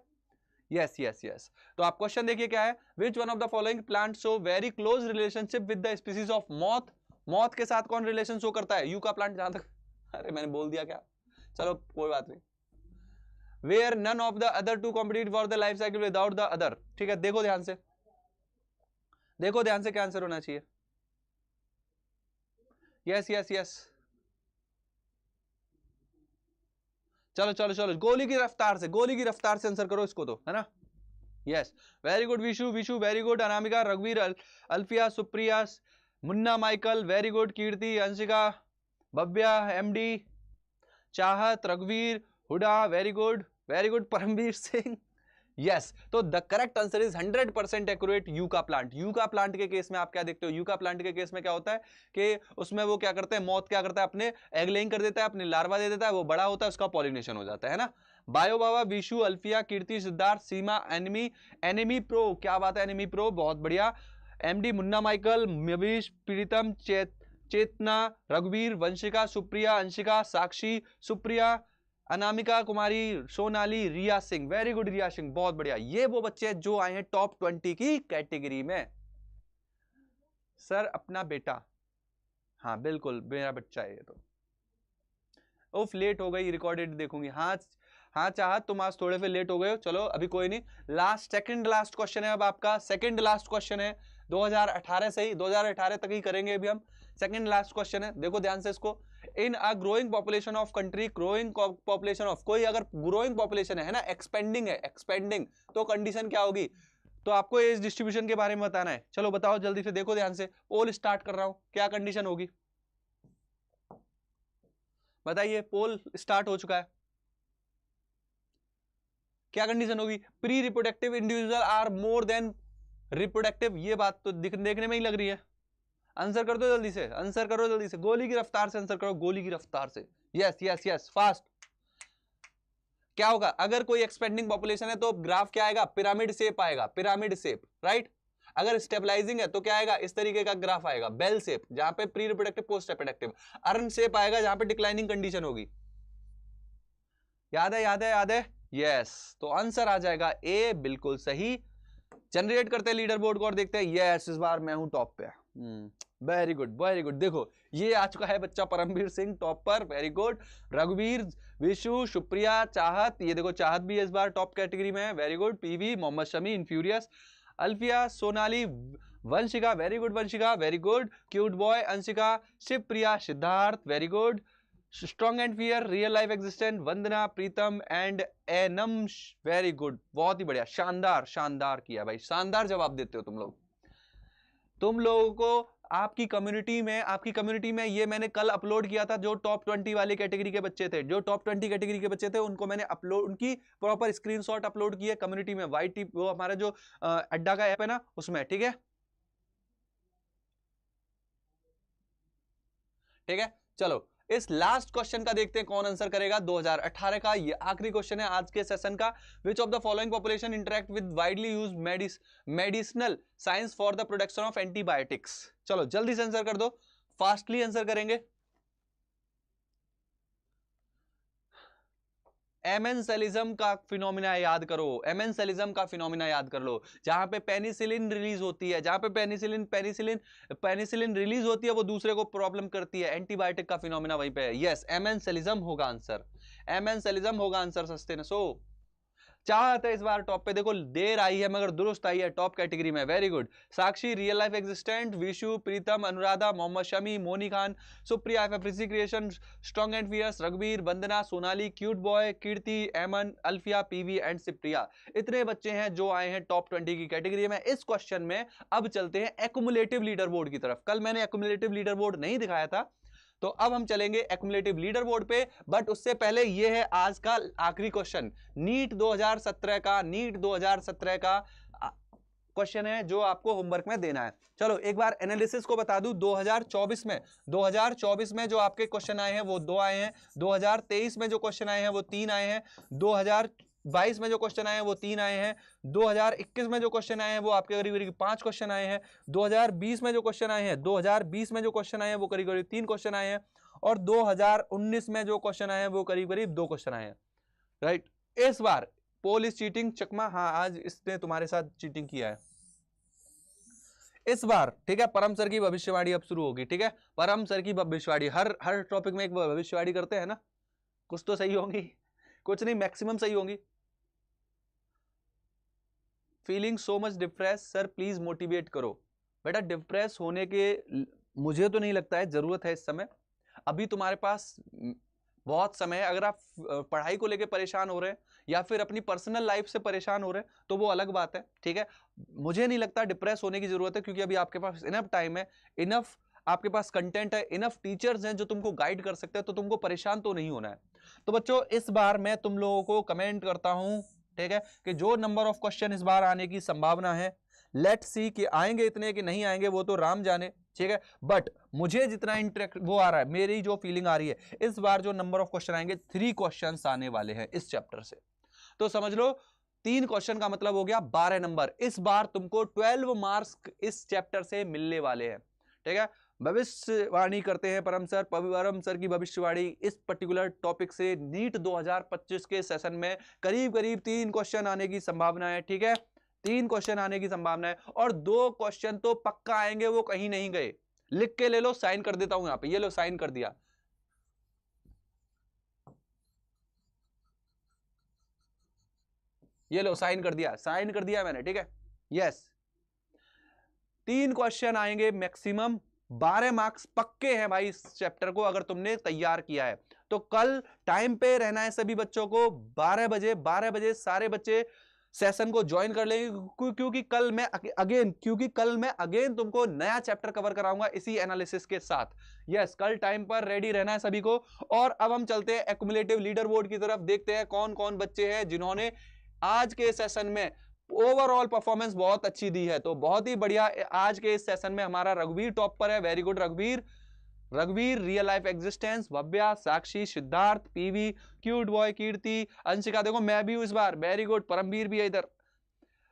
यस यस यस, तो आप क्वेश्चन देखिए क्या है, which one of the following plant show very close relationship with the species of moth, moth के साथ कौन रिलेशन शो करता है, यूका प्लांट, जहां तक, अरे मैंने बोल दिया क्या, चलो कोई बात नहीं। Where none of the other two compete for the life cycle without the other, ठीक है, देखो ध्यान से, देखो ध्यान से क्या आंसर होना चाहिए। यस यस यस, चलो चलो चलो, गोली की रफ्तार से, गोली की रफ्तार से आंसर करो इसको, तो है ना। Yes, very good Vishu, Vishu very good, Anamika, रघुवीर, Alfiya, Supriya, Munna Michael very good, कीर्ति, अंशिका, भव्या, एमडी, चाहत, रघुवीर, Hooda very good, Paramvir Singh. Yes, तो the correct answer is 100% accurate, yucca plant. Yucca plant के केस में आप क्या देखते हो, यूका प्लांट के केस में क्या होता है कि उसमें वो क्या करते हैं, मौत क्या करता है, अपने एग लेइंग कर देता है, अपने लार्वा दे देता है, वो बड़ा होता है, उसका पॉलिनेशन हो जाता है ना। बायो बाबा, विशु, अल्फिया, कीर्ति, सिद्धार्थ, सीमा, एनिमी, एनिमी प्रो, क्या बात है एनिमी प्रो, बहुत बढ़िया, एमडी, मुन्ना माइकल, मवीश, प्रीतम, चेतना, रघुवीर, वंशिका, सुप्रिया, अंशिका, साक्षी, सुप्रिया, अनामिका कुमारी, सोनाली, रिया सिंह, वेरी गुड रिया सिंह, बहुत बढ़िया। ये वो बच्चे हैं जो आए हैं टॉप 20 की कैटेगरी में। सर अपना बेटा, हाँ बिल्कुल मेरा बच्चा है ये तो। उफ, लेट हो गई, रिकॉर्डेड देखूंगी, हाँ हाँ चाहत तुम आज थोड़े से लेट हो गए हो, चलो अभी कोई नहीं। लास्ट, सेकंड लास्ट क्वेश्चन है अब आपका, सेकंड लास्ट क्वेश्चन है 2018 से ही, 2018 तक ही करेंगे अभी हम। सेकंड लास्ट क्वेश्चन है, देखो ध्यान से इसको। In a growing population of country, growing population of, कोई अगर ग्रोइंग पॉपुलेशन है ना, एक्सपेंडिंग है, एक्सपेंडिंग, तो कंडीशन क्या होगी, तो आपको एज डिस्ट्रीब्यूशन के बारे में बताना है। चलो बताओ जल्दी से, देखो ध्यान से, पोल स्टार्ट कर रहा हूं, क्या कंडीशन होगी बताइए, पोल स्टार्ट हो चुका है, क्या कंडीशन होगी, pre reproductive individual are more than reproductive, ये बात तो देखने में ही लग रही है। आंसर कर दो जल्दी से, आंसर करो जल्दी से, गोली की रफ्तार से आंसर करो, गोली की रफ्तार से, यस यस यस फास्ट। क्या होगा अगर कोई एक्सपेंडिंग पॉपुलेशन है तो ग्राफ क्या आएगा, पिरामिड शेप आएगा, पिरामिड शेप, राइट। अगर स्टेबलाइजिंग है तो क्या आएगा, इस तरीके का ग्राफ आएगा, बेल शेप, जहां पे pre reproductive post reproductive, earn shape आएगा जहां पे डिक्लाइनिंग कंडीशन होगी। याद है याद है याद है, यस, तो आंसर आ जाएगा ए, बिल्कुल सही। जनरेट करते हैं लीडर बोर्ड को और देखते हैं, यस इस बार मैं हूं टॉप पे, वेरी गुड वेरी गुड। देखो ये आ चुका है बच्चा परमवीर सिंह टॉप पर, वेरी गुड। रघुवीर, विशु, सुप्रिया, चाहत, ये देखो चाहत भी इस बार टॉप कैटेगरी में है, very good. PV, Mohammed Shami, infurious, Alfiya, Sonali, Vanshika, very good Vanshika, very good. Cute boy, Anshika, Shivpriya, Siddharth, very good. Strong and fear, real life existent, Vandana, Pritam and Enam, very good, बहुत ही बढ़िया, शानदार शानदार किया भाई, शानदार जवाब देते हो तुम लोग। तुम लोगों को आपकी कम्युनिटी में ये मैंने कल अपलोड किया था, जो टॉप 20 वाली कैटेगरी के बच्चे थे, जो टॉप 20 कैटेगरी के बच्चे थे उनको मैंने अपलोड, उनकी प्रॉपर स्क्रीनशॉट अपलोड की है कम्युनिटी में, वाईटी वो हमारा जो अड्डा का ऐप है ना उसमें, ठीक है। ठीक है, चलो इस लास्ट क्वेश्चन का देखते हैं कौन आंसर करेगा। 2018 का ये आखिरी क्वेश्चन है आज के सेशन का। विच of the following population interact with widely used medicinal science for the production of antibiotics. चलो जल्दी से आंसर कर दो, फास्टली आंसर करेंगे। एमेंसेलिज्म का फिनोमिना याद करो, एमेंसेलिज्म का फिनोमिना याद कर लो, जहां पे पेनिसिलिन रिलीज होती है, जहां पे पेनिसिलिन रिलीज होती है वो दूसरे को प्रॉब्लम करती है, एंटीबायोटिक का फिनोमिना वहीं पे है। यस, एमेंसेलिज्म होगा आंसर, एमेंसेलिज्म होगा आंसर सस्टेनेस। सो चाहत है इस बार टॉप पे, देखो देर आई है मगर दुरुस्त आई है टॉप कैटेगरी में, very good. Sakshi, real life existent, Vishu, Pritam, Anuradha, Mohammed Shami, Moni Khan, Supriya, FFC creation, strong and fierce, रघुवीर, Vandana, Sonali, cute boy, Kirti, Eman, Alfiya, PV and सिप्रिया। इतने बच्चे हैं जो आए हैं टॉप 20 की कैटेगरी में इस क्वेश्चन में। अब चलते हैं एक्युमुलेटिव लीडर बोर्ड की तरफ। कल मैंने एक्युमुलेटिव लीडर बोर्ड नहीं दिखाया था, तो अब हम चलेंगे एक्युमुलेटिव लीडर बोर्ड पे। बट उससे पहले ये है आज का आखिरी क्वेश्चन, नीट 2017 का, नीट 2017 का क्वेश्चन है जो आपको होमवर्क में देना है। चलो एक बार एनालिसिस को बता दूं, 2024 में जो आपके क्वेश्चन आए हैं वो 2 आए हैं, 2023 में जो क्वेश्चन आए हैं वो 3 आए हैं, 2022 में जो क्वेश्चन आए हैं वो 3 आए हैं, 2021 में जो क्वेश्चन आए हैं वो आपके करीब करीब 5 क्वेश्चन आए हैं, 2020 में जो क्वेश्चन आए हैं 2020 में जो क्वेश्चन आए हैं वो करीब करीब 3 क्वेश्चन आए हैं, और 2019 में जो क्वेश्चन आए हैं वो करीब करीब 2 क्वेश्चन आए हैं, राइट। इस बार पोलिस चीटिंग चकमा, हाँ आज इसने तुम्हारे साथ चीटिंग किया है इस बार, ठीक है। परम सर की भविष्यवाणी अब शुरू होगी, ठीक है। परम सर की भविष्यवाणी, हर टॉपिक में एक भविष्यवाणी करते हैं ना, कुछ तो सही होंगी, कुछ नहीं मैक्सिमम सही होंगी। Feeling so much depress sir, please motivate करो। बेटा डिप्रेस होने के मुझे तो नहीं लगता है जरूरत है इस समय, अभी तुम्हारे पास बहुत समय है। अगर आप पढ़ाई को लेकर परेशान हो रहे हैं या फिर अपनी पर्सनल लाइफ से परेशान हो रहे हैं तो वो अलग बात है, ठीक है। मुझे नहीं लगता डिप्रेस होने की जरूरत है, क्योंकि अभी आपके पास इनफ टाइम है, इनफ आपके पास कंटेंट है, इनफ टीचर्स हैं जो तुमको गाइड कर सकते हैं, तो तुमको परेशान तो नहीं होना है। तो बच्चों इस बार मैं तुम लोगों को कमेंट करता हूं, ठीक है, कि जो नंबर ऑफ क्वेश्चन इस बार आने की संभावना है, लेट्स सी कि आएंगे इतने कि नहीं आएंगे वो तो राम जाने, ठीक है। बट मुझे जितना इंटरेक्ट वो आ रहा है, मेरी जो फीलिंग आ रही है, इस बार जो नंबर ऑफ क्वेश्चन आएंगे 3 क्वेश्चंस आने वाले हैं इस चैप्टर से। तो समझ लो 3 क्वेश्चन का मतलब हो गया 12 नंबर। इस बार तुमको 12 मार्क्स इस चैप्टर से मिलने वाले हैं, ठीक है। भविष्यवाणी करते हैं परम सर की भविष्यवाणी इस पर्टिकुलर टॉपिक से नीट 2025 के सेशन में करीब करीब 3 क्वेश्चन आने की संभावना है, ठीक है। 3 क्वेश्चन आने की संभावना है, और 2 क्वेश्चन तो पक्का आएंगे, वो कहीं नहीं गए। लिख के ले लो, साइन कर देता हूं यहां पे, ये लो साइन कर दिया, ये लो साइन कर दिया मैंने, ठीक है। यस 3 क्वेश्चन आएंगे मैक्सिमम, 12 मार्क्स पक्के हैं भाई इस चैप्टर को अगर तुमने तैयार किया है तो। कल टाइम पे रहना है सभी बच्चों को, 12 बजे सारे बच्चे सेशन को ज्वाइन कर लेंगे, क्योंकि कल मैं अगेन तुमको नया चैप्टर कवर कराऊंगा इसी एनालिसिस के साथ। यस कल टाइम पर रेडी रहना है सभी को। और अब हम चलते हैं एक्युमुलेटिव लीडर बोर्ड की तरफ, देखते हैं कौन कौन बच्चे हैं जिन्होंने आज के सेशन में ओवरऑल परफॉर्मेंस बहुत अच्छी दी है। तो बहुत ही बढ़िया, आज के इस सेशन में हमारा रघुवीर टॉप पर है, वेरी गुड रघुवीर, रियल लाइफ एग्जिस्टेंस, भव्या, साक्षी, सिद्धार्थ, पीवी, क्यूट बॉय, कीर्ति, अंशिका, देखो मैं भी हूं इस बार, वेरी गुड, परमवीर भी है इधर,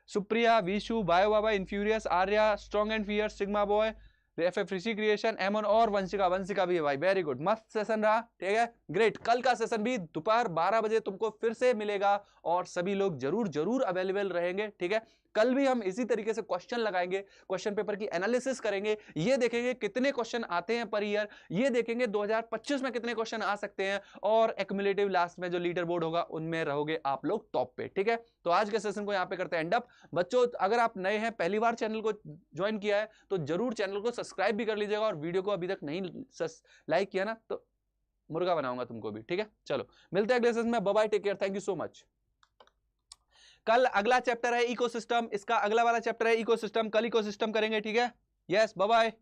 Supriya, Vishu, bio Baba, infurious, Arya, strong and fierce, sigma boy, FFC creation, Eman और वंशिका भी है भाई, वेरी गुड, मस्त सेशन रहा, ठीक है, ग्रेट। कल का सेशन भी दोपहर 12 बजे तुमको फिर से मिलेगा और सभी लोग जरूर अवेलेबल रहेंगे, ठीक है। कल भी हम इसी तरीके से क्वेश्चन लगाएंगे, क्वेश्चन पेपर की एनालिसिस करेंगे, ये देखेंगे कितने क्वेश्चन आते हैं पर ईयर, ये देखेंगे 2025 में कितने क्वेश्चन आ सकते हैं, और एक्युमुलेटिव लास्ट में जो लीडर बोर्ड होगा उनमें रहोगे आप लोग टॉप पे, ठीक है। तो आज के सेशन को यहाँ पे करते हैं एंड अप। बच्चों अगर आप नए हैं, पहली बार चैनल को ज्वाइन किया है तो जरूर चैनल को सब्सक्राइब भी कर लीजिएगा, और वीडियो को अभी तक नहीं लाइक किया ना तो मुर्गा बनाऊंगा तुमको भी, ठीक है। चलो मिलते हैं अगले सेशन में, bye bye, take care, thank you so much. कल अगला चैप्टर है इकोसिस्टम, इसका अगला वाला चैप्टर है इकोसिस्टम, कल इकोसिस्टम करेंगे, ठीक है। Yes bye bye.